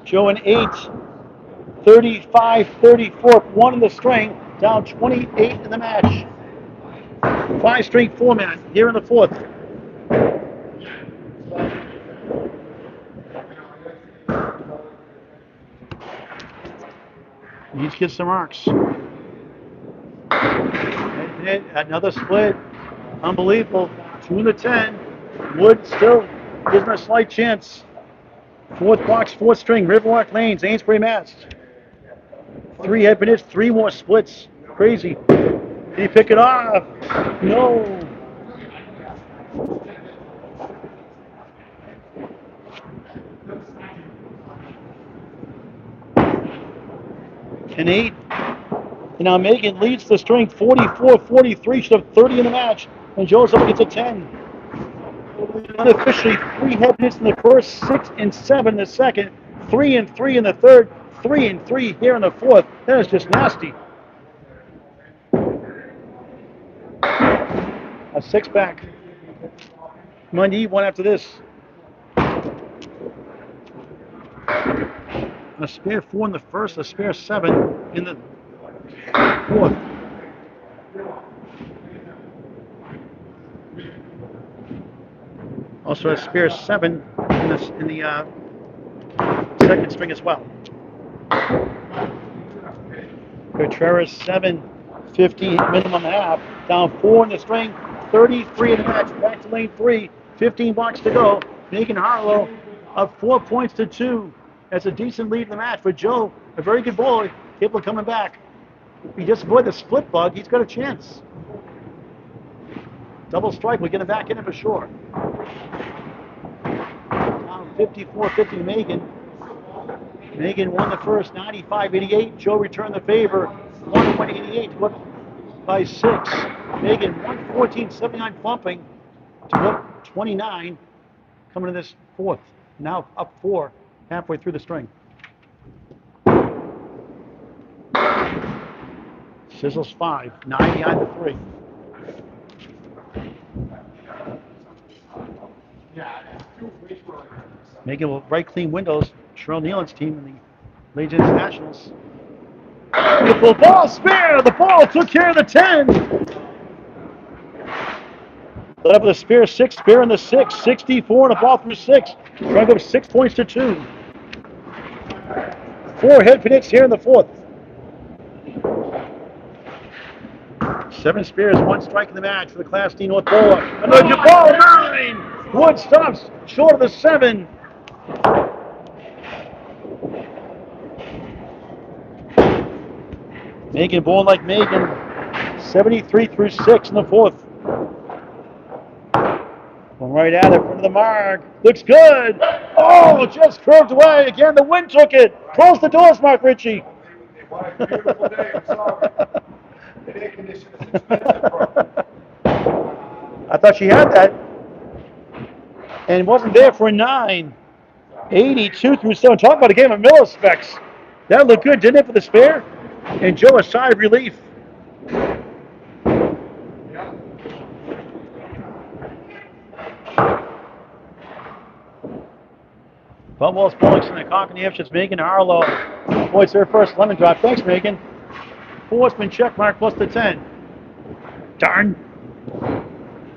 Joe an 8. 35-34, 1 in the string, down 28 in the match. 5-string format here in the fourth. Each gets some marks. Another split. Unbelievable. 2-10. Wood still gives them a slight chance. Fourth box, fourth string, Riverwalk Lanes, Amesbury, Mass. 3 head minutes, 3 more splits. Crazy. Can he pick it off? No. An 8. And now Megan leads the string 44-43. Should have 30 in the match. And Joe's up against a 10. Unofficially, 3 head minutes in the first, 6 and 7 in the second, 3 and 3 in the third, 3 and 3 here in the fourth. That is just nasty. A 6 back. Might need one after this. A spare 4 in the first, a spare 7 in the fourth. Also a spare 7 in the second string as well. Cultrera 7, 15 minimum half, down 4 in the string, 33 in the match, back to lane 3, 15 blocks to go. Megan Harlow up 4 points to 2. That's a decent lead in the match for Joe. A very good bowler, capable of coming back. If he just avoid the split bug, he's got a chance. Double strike, we're getting back in it for sure. Down 54-50 Megan. Megan won the first, 95-88. Joe returned the favor, 101-88 to up by 6. Megan 114-79 bumping to up 29 coming to this fourth. Now up 4 halfway through the string. Sizzles 5, 9 behind the 3. Megan will right clean windows. Sherrill Nealon's team in the Legends Nationals. Beautiful ball spare. The ball took care of the 10. Led up with a spare 6, spare in the 6, 64 and a ball through 6. Trying to go 6 points to 2. 4 head hits here in the fourth. 7 spares, 1 strike in the match for the Class D North Bowler. Another ball, 9. Wood stops short of the 7. Megan bowling like Megan. 73 through 6 in the fourth. Going right at it, front of the mark. Looks good. Oh, just curved away. Again, the wind took it. Close the doors, Mark Ritchie. What a beautiful day. I'm sorry. The air conditioner is expensive, bro. I thought she had that. And wasn't there for a 9. 82 through 7. Talk about a game of millispecs. That looked good, didn't it, for the spare? And Joe, a sigh of relief. Boutwell's bowling in the Concord, New Hampshire's Megan Harlow. Boy, it's their first lemon drop. Thanks, Megan. 4-spin check mark plus the 10. Darn.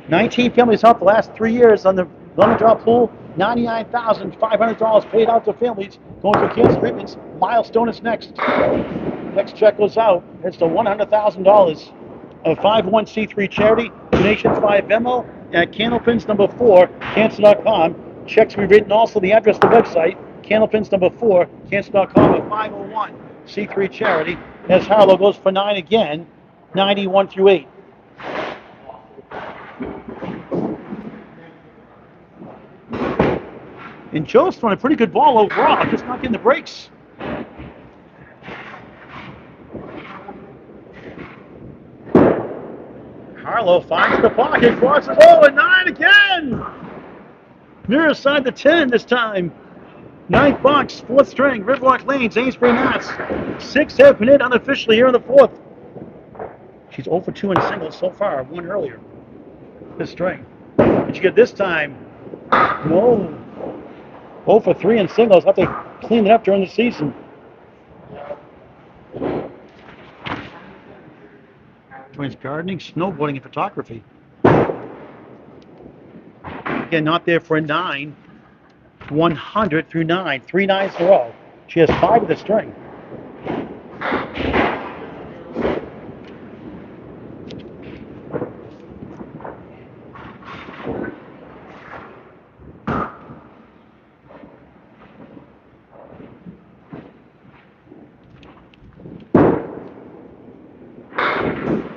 19 families helped the last 3 years on the lemon drop pool. $99,500 paid out to families going through cancer treatments. Milestone is next. Next check goes out. It's to $100,000 of 501c3 charity. Donations via Venmo at Candlepins number 4, cancer.com. Checks will be written also the address of the website, Candlepins number 4, cancer.com, a 501c3 charity. As Harlow goes for 9 again, 91 through 8. And Joe's throwing a pretty good ball overall, just not getting the breaks. Harlow finds the pocket, crosses, oh, and 9 again! Mirror side the 10 this time. 9th box, 4th string, Riverwalk Lanes, Amesbury, Mass. 6 have been hit unofficially here in the 4th. She's 0 for 2 in singles so far, 1 earlier. This string. Did you get this time? No. 0 for 3 in singles. Have to clean it up during the season. Joins gardening, snowboarding, and photography. Again, not there for a 9. 100 through 9. 3 nines in a row. She has 5 of the string.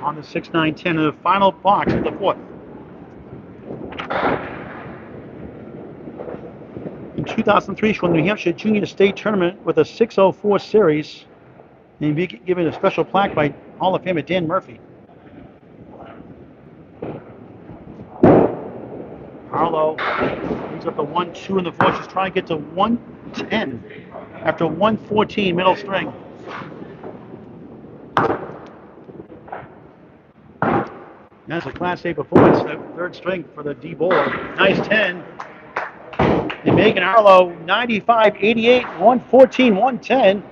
On the 6, 9, 10 of the final box of the 4th. In 2003, she won the New Hampshire Junior State Tournament with a 604 series and be given a special plaque by Hall of Famer Dan Murphy. Harlow brings up the 1, 2 in the 4. She's trying to get to 110 after 114 middle string. That's a Class A performance, the 3rd string for the D bowler. Nice 10. And Megan Harlow, 95, 88, 114, 110.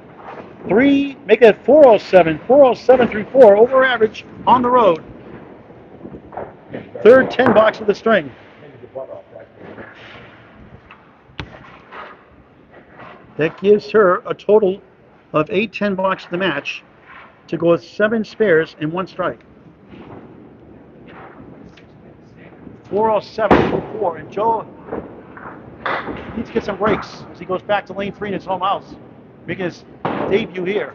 3, make it 407. 407 through 4, over average on the road. 3rd 10 box of the string. That gives her a total of 8 10 box of the match to go with 7 spares and 1 strike. 407 through 4, and Joe needs to get some breaks as he goes back to lane 3 in his home house. Making his debut here.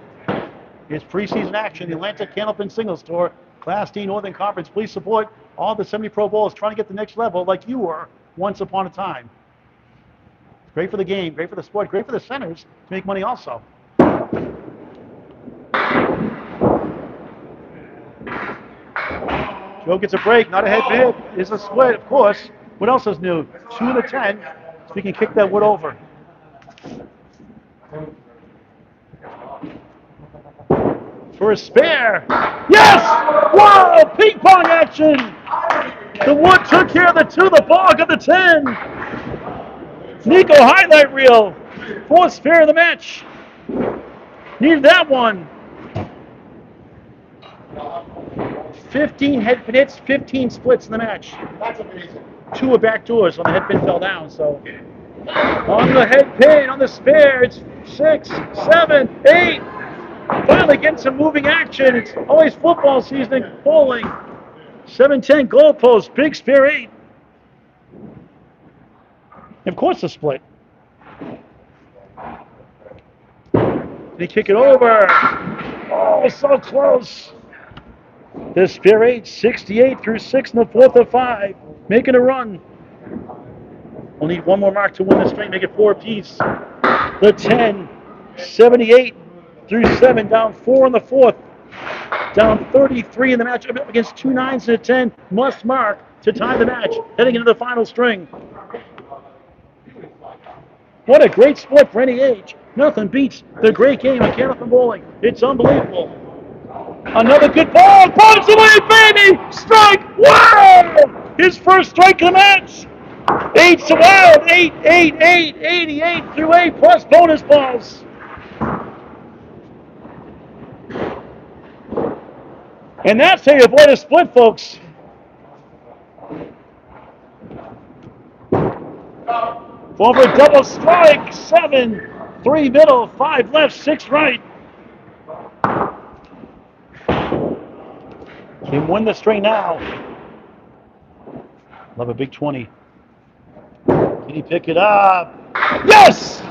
His preseason action, the Atlantic Candlepin Singles Tour, Class D Northern Conference. Please support all the semi-pro bowlers trying to get the next level like you were once upon a time. Great for the game, great for the sport, great for the centers to make money also. Joe gets a break, not a head bid. Is a split, of course. What else is new? 2 and a 10, so we can kick that wood over. For a spare. Yes! Wow! Ping pong action! The wood took care of the 2, the bog of the 10. Nico highlight reel. 4th spare of the match. Needed that one. 15 head pin hits, 15 splits in the match. That's amazing. 2 are back doors when the head pin fell down, so. On the head pin, on the spare, it's 6, 7, 8. Finally getting some moving action. It's always football season in bowling. 7-10 goalpost, big spare 8. Of course a split. They kick it over. Oh, so close. The spare 8, 68 through 6 in the 4th of 5. Making a run. We'll need 1 more mark to win the string, make it 4 apiece. The 10, 78 through 7, down 4 in the 4th. Down 33 in the match against 2 9s and a 10. Must mark to tie the match, heading into the final string. What a great split for any age. Nothing beats the great game of Candlepin bowling. It's unbelievable. Another good ball. Bounce away, baby! Strike! Wow! His first strike of the match. 8's wild. 8, 8, 8, 88 through 8 plus bonus balls. And that's how you avoid a split, folks. For a double strike. 7, 3 middle, 5 left, 6 right. Can win the string now. Love a big 20. Can he pick it up? Yes!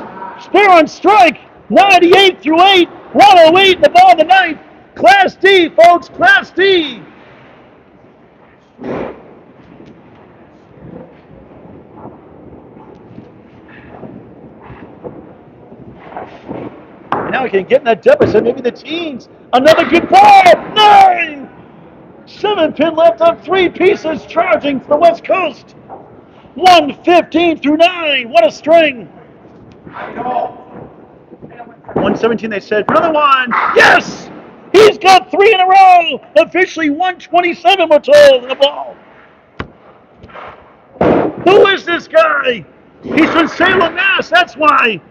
Spare on strike. 98 through 8. 108 the ball of the 9th. Class D, folks. Class D. And now we can get in that deficit. Maybe the teens. Another good ball. 9. 7 pin left on 3 pieces. Charging for the West Coast. 115 through 9. What a string. 117, they said. Another one. Yes! He's got 3 in a row. Officially 127, we're told, in the ball. Who is this guy? He's from Salem, Mass. That's why.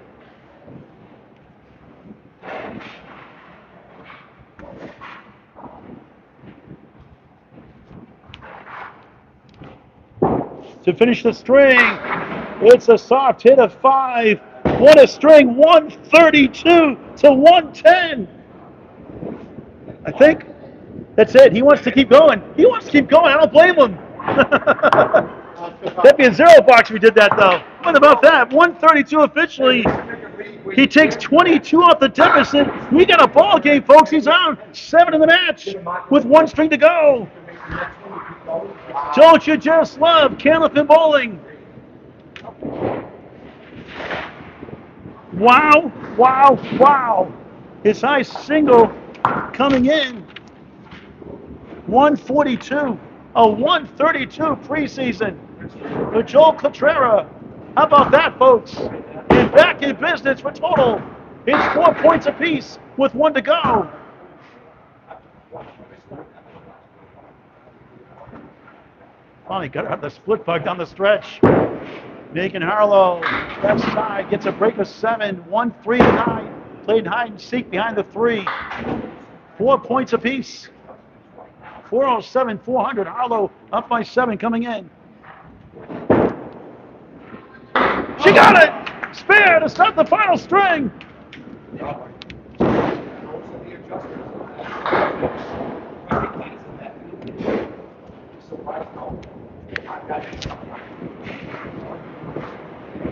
to finish the string. It's a soft hit of 5. What a string, 132 to 110. I think that's it. He wants to keep going. He wants to keep going. I don't blame him. That'd be a $0 if we did that, though. What about that? 132 officially. He takes 22 off the deficit. We got a ball game, folks. He's on 7 in the match with 1 string to go. Don't you just love Candlepin bowling? Wow, wow, wow. His high single coming in. 142, a 132 preseason for Joel Cultrera. How about that, folks? And back in business for total. It's 4 points apiece with 1 to go. Finally got out the split puck down the stretch. Megan Harlow, left side, gets a break of 7, 1-3 to 9. Played hide and seek behind the 3. 4 points apiece. 407, 400. Harlow up by 7 coming in. She got it! Spare to start the final string.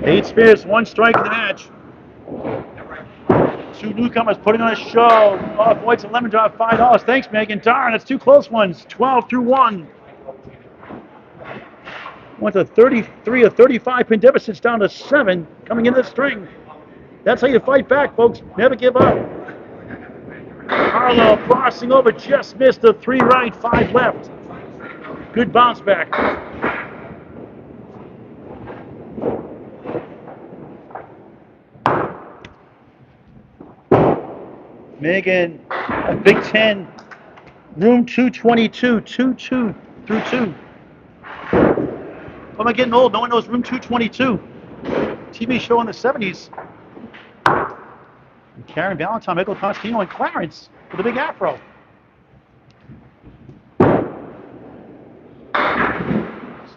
Eight spares, 1 strike in the match. 2 newcomers putting on a show. Oh, boy, it's a lemon drop, $5. Thanks, Megan. Darn, it's 2 close ones. 12 through 1. Went to 33 or 35 pin deficits down to 7 coming into the string. That's how you fight back, folks. Never give up. Harlow crossing over, just missed the 3 right, 5 left. Good bounce back. Megan, a Big Ten, room 222, 2-2 through 2. Am I getting old? No one knows room 222. TV show in the 70s. And Karen Valentine, Michael Costino, and Clarence with a big afro.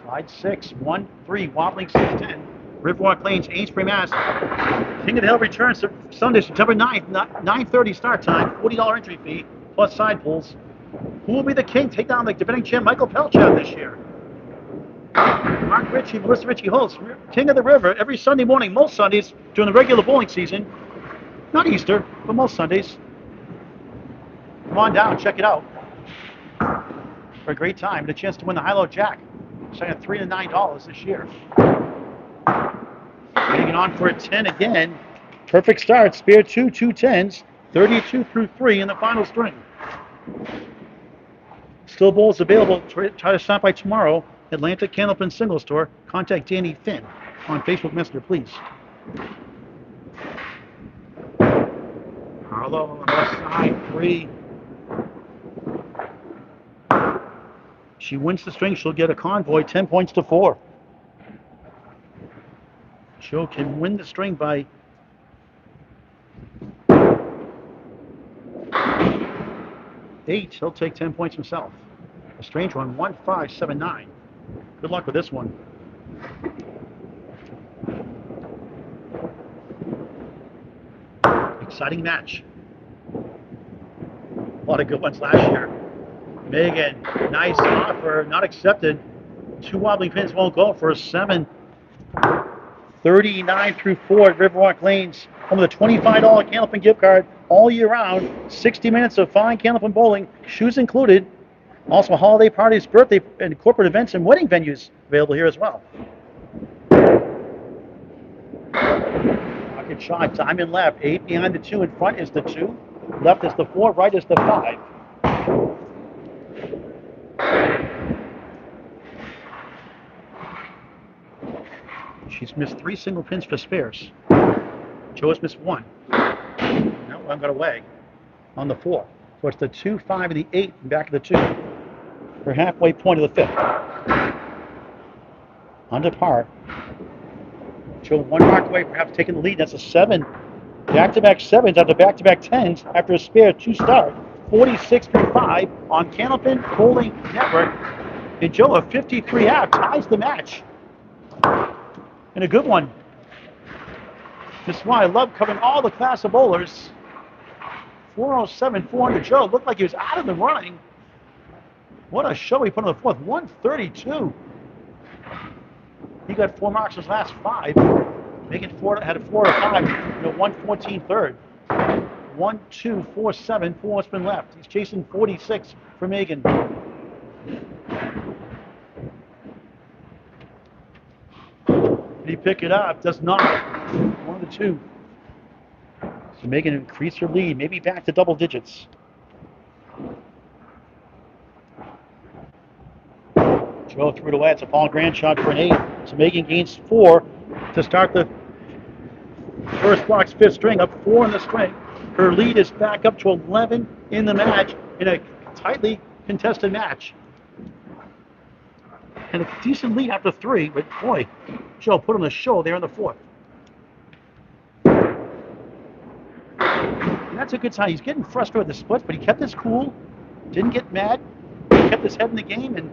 Slide 6, 1-3, wobbling 6-10. Riverwalk Lanes, Amesbury, Mass. King of the Hill returns to Sunday, September 9th, 9:30 start time, $40 entry fee, plus side pulls. Who will be the king? Take down the defending champ, Michael Pelchat, this year. Mark Ritchie, Melissa Ritchie hosts King of the River every Sunday morning, most Sundays during the regular bowling season. Not Easter, but most Sundays. Come on down, check it out. For a great time and a chance to win the High-Low Jack. Starting at $3 to $9 this year. Hanging on for a 10 again. Perfect start. Spare 2, 2 10s. 32 through 3 in the final string. Still bowls available. Try to stop by tomorrow. Atlantic Candlepin Single Store. Contact Danny Finn on Facebook Messenger, please. Harlow on the left side, 3. She wins the string, she'll get a convoy, 10 points to 4. Joe can win the string by 8. He'll take 10 points himself. A strange one, 1-5-7-9. Good luck with this one. Exciting match. A lot of good ones last year. Megan, nice offer, not accepted. 2 wobbling pins won't go for a 7. 39 through 4 at Riverwalk Lanes. Home of the $25 Candlepin gift card all year round. 60 minutes of fine Candlepin bowling, shoes included. Also holiday parties, birthday and corporate events and wedding venues available here as well. Pocket shot, diamond left, 8 behind the 2, in front is the 2. Left is the 4, right is the 5. She's missed 3 single pins for spares. Joe has missed 1. No, I've got a wag on the 4. So it's the 2, 5, and the 8, and back of the 2. For halfway point of the 5th. Under par. Joe 1 mark away, perhaps taking the lead. That's a 7. Back-to-back 7s after back-to-back 10s after a spare 2 start. 46 through 5 on Candlepin Bowling Network. And Joe, a 53 half ties the match And a good one. This is why I love covering all the class of bowlers. 407, 400 Joe. Looked like he was out of the running. What a show he put on the fourth. 132. He got 4 marks his last 5. Megan had a 4 or 5. 114 third. 1, 2, 4, 7. 4 spin left. He's chasing 46 for Megan. Did he pick it up? Does not. 1 of the 2. So Megan increase her lead, maybe back to double digits. Joe threw it away. It's a Paul Grant shot for an 8. So Megan gains 4 to start the first box 5th string, up 4 in the string. Her lead is back up to 11 in the match in a tightly contested match. And a decent lead after 3, but boy, Joe put on the show there in the 4th. And that's a good sign. He's getting frustrated with the splits, but he kept his cool, didn't get mad, he kept his head in the game, and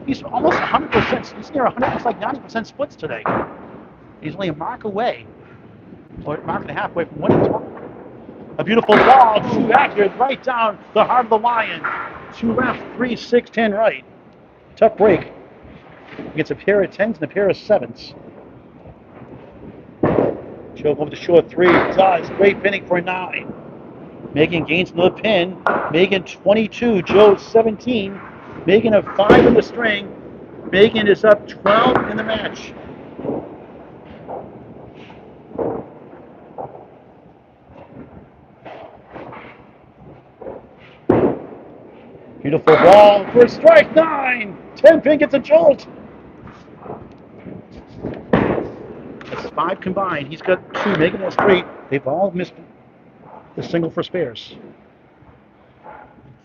he's almost 100%. He's near 100%, it's like 90% splits today. He's only a mark away, or a mark and a half away from winning total. A beautiful ball, 2 accurate, right down the heart of the lion. 2 left, 3, 6, 10 right. Tough break. He gets a pair of 10s and a pair of 7s. Joe over the short 3, does. Great pinning for a 9. Megan gains another pin. Megan 22, Joe 17. Megan a 5 in the string. Megan is up 12 in the match. Beautiful ball for a strike, 9. 10 pin gets a jolt. That's 5 combined. He's got 2. Megan has 3. They've all missed the single for spares.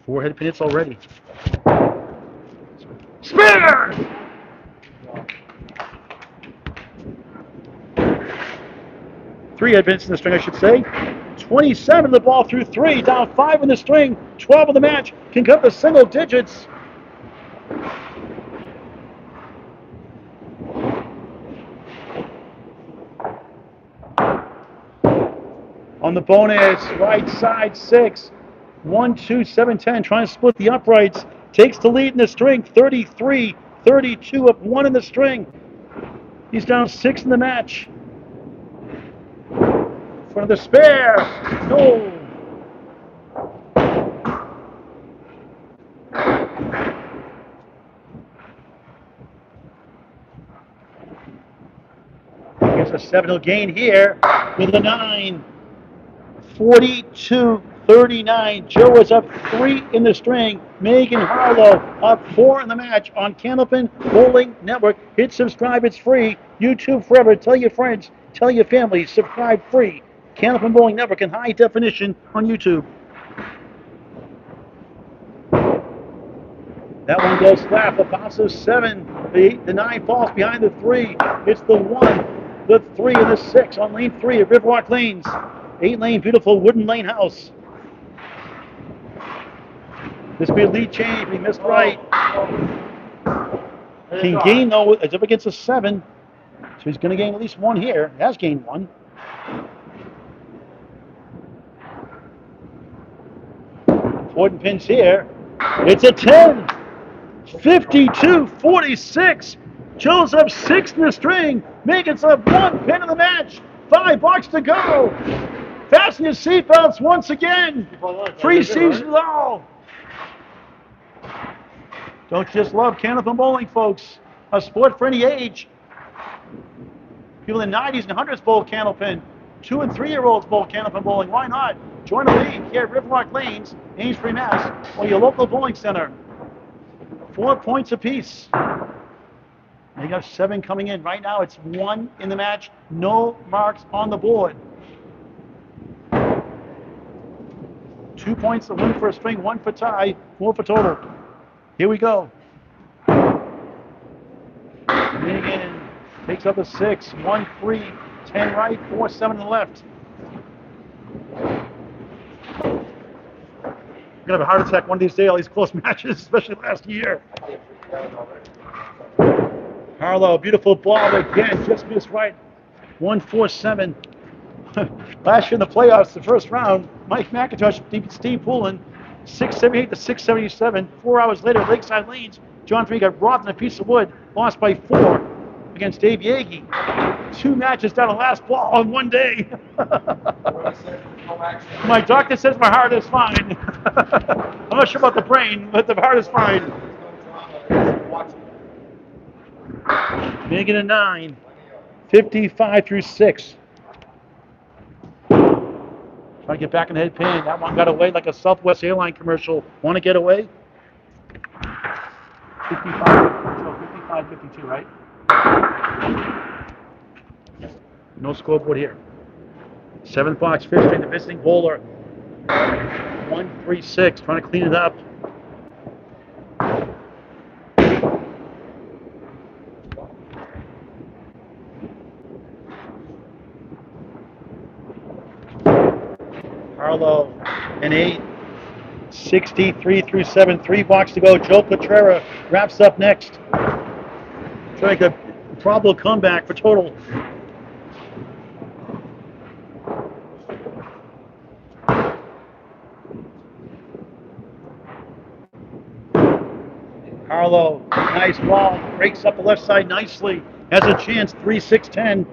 4 head pin hits already. Spare! Three head pins in the string, I should say. 27 the ball through 3, down 5 in the string, 12 of the match, can cut the single digits. On the bonus, right side 6, 1, 2, 7, 10, trying to split the uprights, takes the lead in the string, 33, 32, up 1 in the string. He's down 6 in the match. In front of the spare, no. Gets a 7, he'll gain here with a 9. 42-39. Joe is up 3 in the string. Megan Harlow up 4 in the match on Candlepin Bowling Network. Hit subscribe, it's free. YouTube forever. Tell your friends, tell your family, subscribe free. Candlepin Bowling Network in high definition on YouTube. That one goes flat. The bounce is 7. The 9 falls behind the 3. It's the 1, the 3, and the 6 on lane 3 of Riverwalk Lanes. 8-lane, beautiful wooden lane house. This will be a lead change. We missed right. Can gain, though, it's up against a 7. So he's going to gain at least 1 here. Has gained 1. Important pins here. It's a 10. 52-46. Joe's up 6 in the string. Megan's up 1 pin in the match. 5 bucks to go. Fasten your seatbelts once again. Preseason all. Don't just love Candlepin bowling, folks. A sport for any age. People in the 90s and 100s bowl Candlepin. 2- and 3-year-olds bowl Candlepin bowling. Why not? Join a league here at Riverwalk Lanes, Amesbury, Mass, or your local bowling center. 4 points apiece. They got 7 coming in. Right now it's 1 in the match. No marks on the board. 2 points to win for a string, 1 for tie, 4 for total. Here we go. Megan takes up a 6, 1, 3, 10 right, 4, 7 to the left. We're gonna have a heart attack one of these days, all these close matches, especially last year. Harlow, beautiful ball again, just missed right. 147. Last year in the playoffs, the first round, Mike McIntosh beat Steve Poulin 678 to 677. 4 hours later, Lakeside Lanes, John Free got robbed in a piece of wood, lost by 4 against Dave Yagi. 2 matches down the last ball in 1 day. My doctor says my heart is fine. I'm not sure about the brain, but the heart is fine. Making it 9. 55 through 6. Trying to get back in the head pin. That one got away like a Southwest Airline commercial. Want to get away? 55, 52, right? No scoreboard here. 7th box, fish string, the visiting bowler. 136, trying to clean it up. Harlow, an 8. 63 through 7, 3 box to go. Joe Cultrera wraps up next. Trying to make a probable comeback for total. Harlow, nice ball, breaks up the left side nicely. Has a chance, 3-6-10.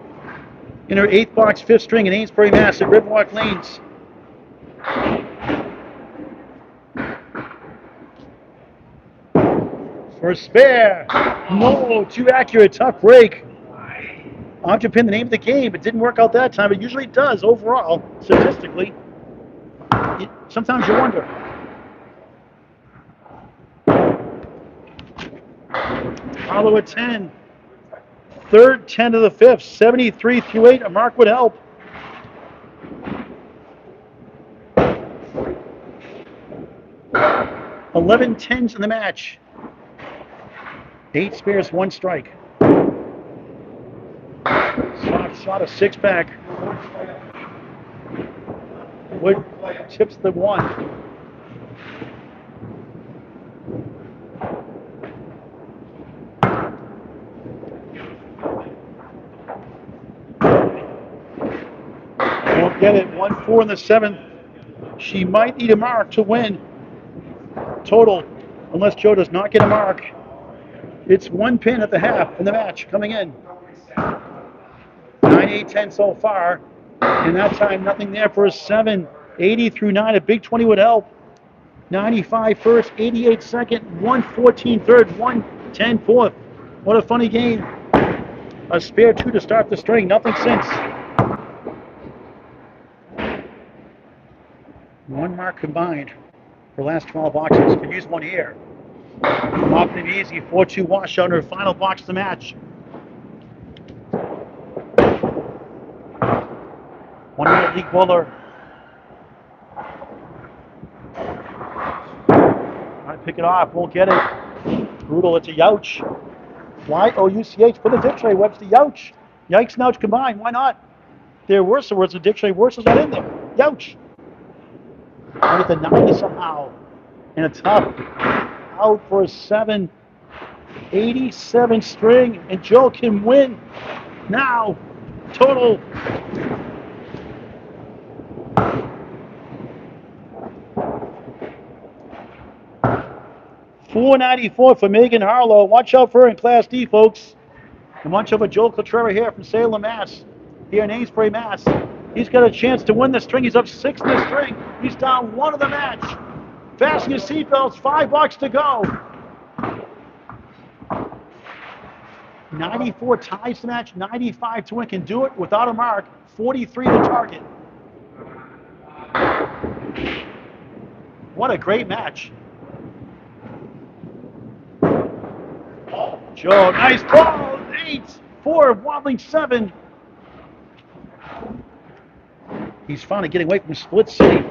In her 8th box, 5th string in Amesbury, Mass. at Riverwalk Lanes. For a spare. No, too accurate, tough break. Object pin, the name of the game. It didn't work out that time. It usually does overall, statistically. Sometimes you wonder. Harlow at 10. 3rd, 10 to the 5th. 73 through 8. A mark would help. Eleven tens in the match. 8 spares, 1 strike. Soft shot, a 6-pack. Wood chips the 1. Won't get it. 1-4 in the 7th. She might need a mark to win. Total, unless Joe does not get a mark. It's 1 pin at the half in the match coming in. 9-8-10 so far. And that time, nothing there for a 7. 80 through 9. A big 20 would help. 95 first, 88 second, 114 third, 110 fourth. What a funny game. A spare 2 to start the string. Nothing since. 1 mark combined for last 12 boxes. Could use 1 here. Off and easy. 4-2 wash on her final box to match. 1-minute league bowler. Trying to pick it off. Won't get it. Brutal. It's a youch. Y-O-U-C-H. Put the dictionary. Webster youch. Yikes and ouch combined. Why not? There are worse words in the dictionary. Worse is not in there. Youch. I get the 90 somehow. And a tough out for a 7. 87 string. And Joe can win now. Total. $494 for Megan Harlow. Watch out for her in Class D, folks. And watch out for Joel Cultrera here from Salem, Mass. Here in Amesbury, Mass. He's got a chance to win the string. He's up 6 in the string. He's down 1 of the match. Fasten your seatbelts. 5 bucks to go. 94 ties the match. 95 to win. Can do it without a mark. 43 the target. What a great match. Joe, nice ball. 8, 4, wobbling 7. He's finally getting away from Split City.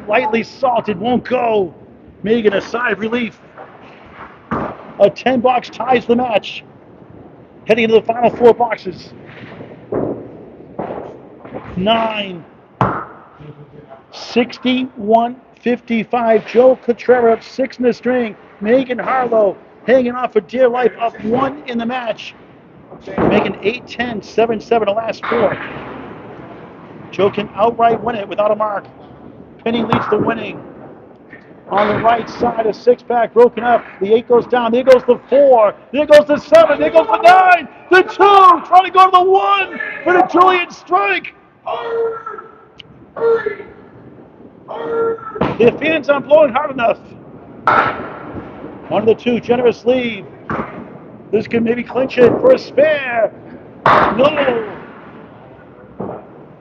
Lightly salted, won't go. Megan, a sigh of relief. A 10 box ties the match. Heading into the final 4 boxes. 9. 61 55. Joe Cultrera up 6 in the string. Megan Harlow hanging on for dear life up 1 in the match. Making 8-10, 7-7 the last 4. Joe can outright win it without a mark. Penny leads the winning. On the right side, a 6-pack broken up. The 8 goes down. There goes the 4. There goes the 7. There goes the 9. The 2. Trying to go to the 1 for the Julian strike. The fans aren't blowing hard enough. One of the 2, generous lead. This could maybe clinch it for a spare. No.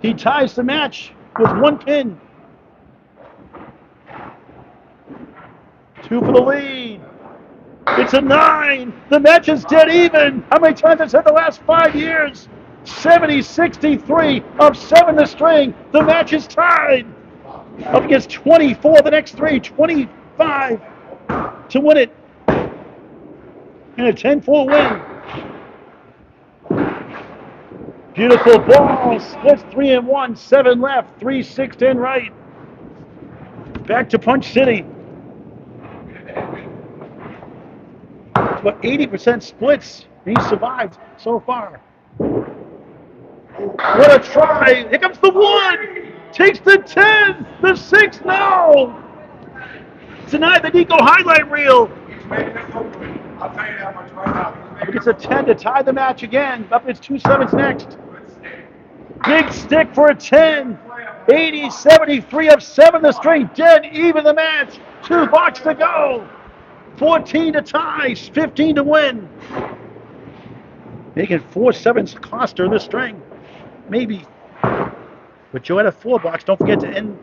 He ties the match with 1 pin. 2 for the lead. It's a 9. The match is dead even. How many times has it the last 5 years? 70-63 of 7 the string. The match is tied. Up against 24 the next 3. 25 to win it. And a 10-4 win. Beautiful ball. Splits 3 and 1. 7 left. 3, 6, 10 right. Back to Punch City. It's about 80% splits. He survived so far. What a try. Here comes the 1. Takes the 10. The 6. No. Tonight the Nico highlight reel. I'll tell you that much right now. Up against a 10 to tie the match again. Up against 2 7s next. Big stick for a 10. 80-73 of 7 the string. Dead even the match. 2 blocks to go. 14 to tie. 15 to win. Making 4 7s cost her this string. Maybe. But Joe had a 4 box. Don't forget to end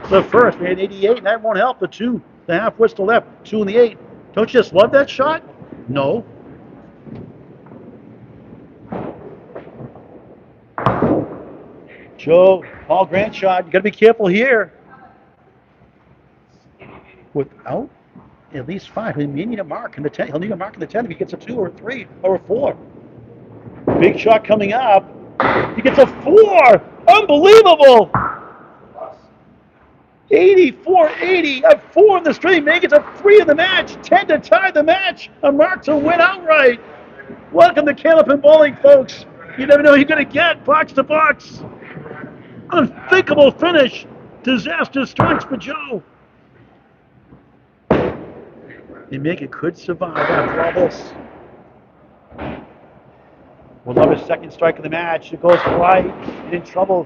the first. We had 88, and that won't help. The 2, the half whistle left. 2 in the 8. Don't you just love that shot? No. Joe, Paul Grant shot. You got to be careful here. Without at least 5, he may need a mark in the 10. He'll need a mark in the 10 if he gets a 2 or a 3 or a 4. Big shot coming up. He gets a 4. Unbelievable. 84-80. A 4 in the string. Makes a 3 in the match. 10 to tie the match. A mark to win outright. Welcome to Candlepin Bowling, folks. You never know who you're going to get. Box to box. Unthinkable finish. Disaster strikes for Joe. And Megan could survive after all this. We'll love his second strike of the match. It goes right. And in trouble.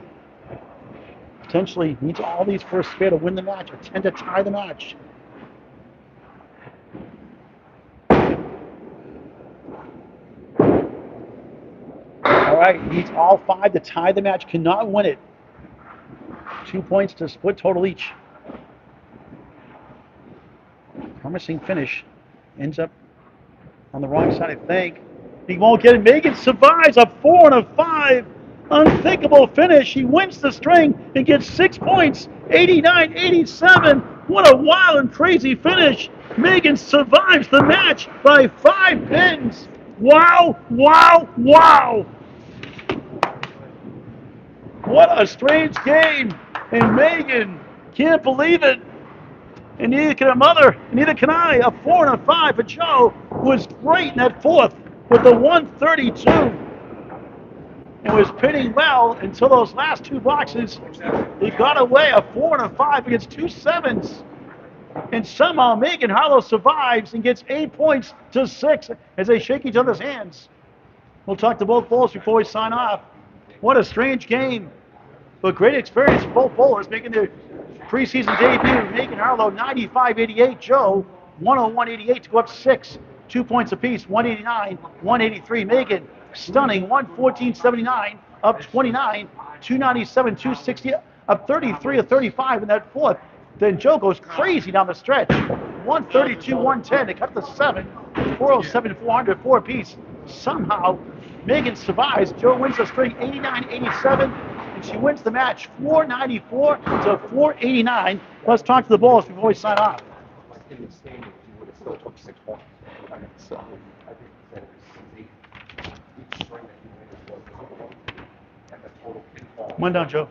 Potentially needs all these for a spare to win the match. A 10 to tie the match. All right, needs all 5 to tie the match. Cannot win it. 2 points to split total each. Promising finish. Ends up on the wrong side, I think. He won't get it. Megan survives a 4 and a 5. Unthinkable finish. He wins the string and gets 6 points. 89-87. What a wild and crazy finish. Megan survives the match by 5 pins. Wow, wow, wow. What a strange game. And Megan can't believe it. And neither can her mother, and neither can I. A 4 and a 5 for Joe was great in that 4th with the 132. And was pitting well until those last 2 boxes. He got away a 4 and a 5 against 2 7s. And somehow Megan Harlow survives and gets 8 points to 6 as they shake each other's hands. We'll talk to both bowlers before we sign off. What a strange game. But great experience for both bowlers making their preseason debut. Megan Harlow 95-88. Joe 101-88 to go up 6. 2 points apiece. 189, 183. Megan stunning 114-79 up 29. 297, 260 up 33 of 35 in that 4th. Then Joe goes crazy down the stretch. 132, 110 to cut the 7. 407, 400, 4 apiece. Somehow Megan survives. Joe wins the string 89-87. And she wins the match 494 to 489. Let's talk to the bowlers before we sign off. Come on down, Joe.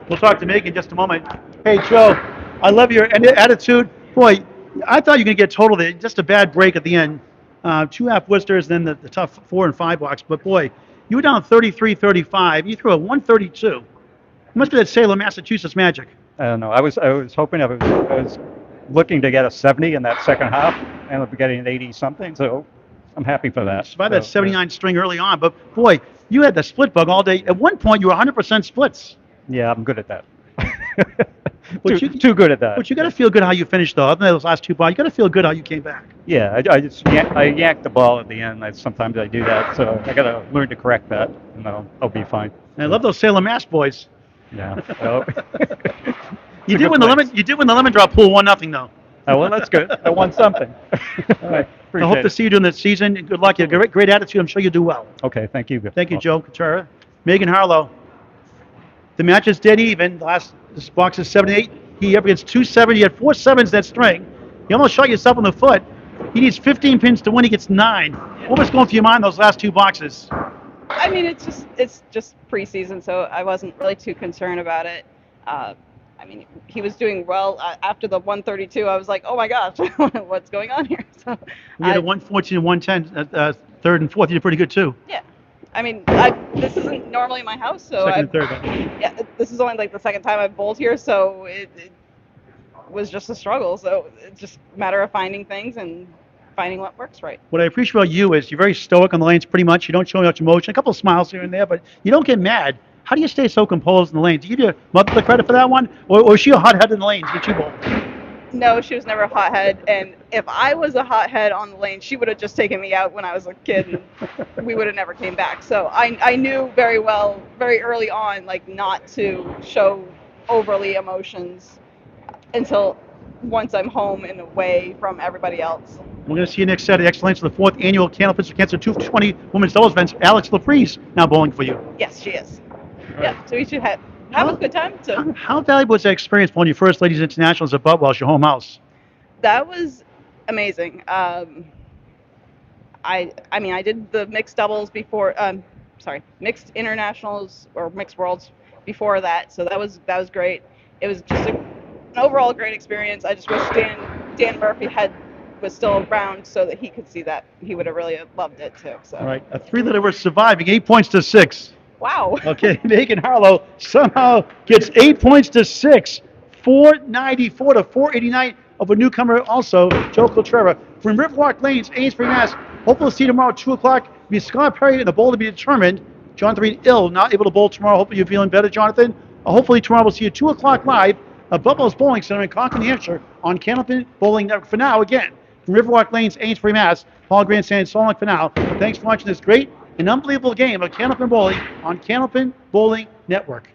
We'll talk to Megan in just a moment. Hey, Joe, I love your attitude. Boy, I thought you were going to get total there. Just a bad break at the end. 2 half Worcesters, then the tough 4 and 5 blocks. But boy, you were down 33-35. You threw a 132. It must be that Salem, Massachusetts magic. I don't know. I was hoping I was looking to get a 70 in that second half, and I'll be getting an 80 something. So I'm happy for that. Survived that 79 string early on. But boy, you had the split bug all day. At one point, you were 100% splits. Yeah, I'm good at that. Too good at that. But you got to feel good how you finished, though. Other than those last 2 balls, you got to feel good how you came back. Yeah, I just yanked the ball at the end. Sometimes I do that, so I got to learn to correct that, and I'll be fine. And I love those Salem Mass boys. Yeah. Well, you did win the lemon drop pool 1-0 though. Oh, well, that's good. I won something. All right. I hope to see you during the season. Good luck. You have a great attitude. I'm sure you'll do well. Okay. Thank you. Thank you, Joe Cultrera. Megan Harlow. The match is dead even. This box is 7-8. He up against 270. He had 4 sevens that string. You almost shot yourself in the foot. He needs 15 pins to win. He gets 9. What was going through your mind those last 2 boxes? I mean, it's just preseason, so I wasn't really too concerned about it. I mean, he was doing well. After the 132, I was like, oh my gosh, what's going on here? So you had a 114 and 110, third and fourth. You did pretty good too. Yeah. I mean, this isn't normally my house, so second and third. Yeah, this is only like the second time I've bowled here, so it was just a struggle. So it's just a matter of finding things and finding what works right. What I appreciate about you is you're very stoic on the lanes pretty much. You don't show much emotion, a couple of smiles here and there, but you don't get mad. How do you stay so composed in the lanes? Do you give your mother the credit for that one? Or is she a hothead in the lanes that you bowl? No, she was never a hothead, and if I was a hothead on the lane, she would have just taken me out when I was a kid, and we would have never came back. So I knew very well, very early on, like not to show overly emotions until once I'm home and away from everybody else. We're going to see you next Saturday. Excellence for the 4th annual Candlepin Cancer 220 Women's Doubles events. Alex Laprise now bowling for you. Yes, she is. Yeah, so we should have a good time. So how valuable was that experience bowling your first Ladies Internationals at Boutwell, your home house? That was amazing. I mean, I did the mixed doubles before. Mixed internationals or mixed worlds before that. So that was great. It was just an overall great experience. I just wish Dan Murphy was still around so that he could see that. He would have really loved it too. So. All right, a 3-letter word surviving, 8 points to 6. Wow. Okay, Megan Harlow somehow gets 8 points to 6, 494 to 489 of a newcomer also, Joe Cultrera. From Riverwalk Lanes, Amesbury, Mass. Hopefully see you tomorrow at 2 o'clock. Be Scott Perry and the bowl to be determined. Jonathan Reed ill, not able to bowl tomorrow. Hopefully you're feeling better, Jonathan. Hopefully tomorrow we'll see you at 2 o'clock live at Buffalo's Bowling Center in Concord, New Hampshire on Candlepin Bowling Network. For now, again, from Riverwalk Lanes, Amesbury, Mass. Paul Grandstand, so long for now. Thanks for watching this great and unbelievable game of Candlepin Bowling on Candlepin Bowling Network.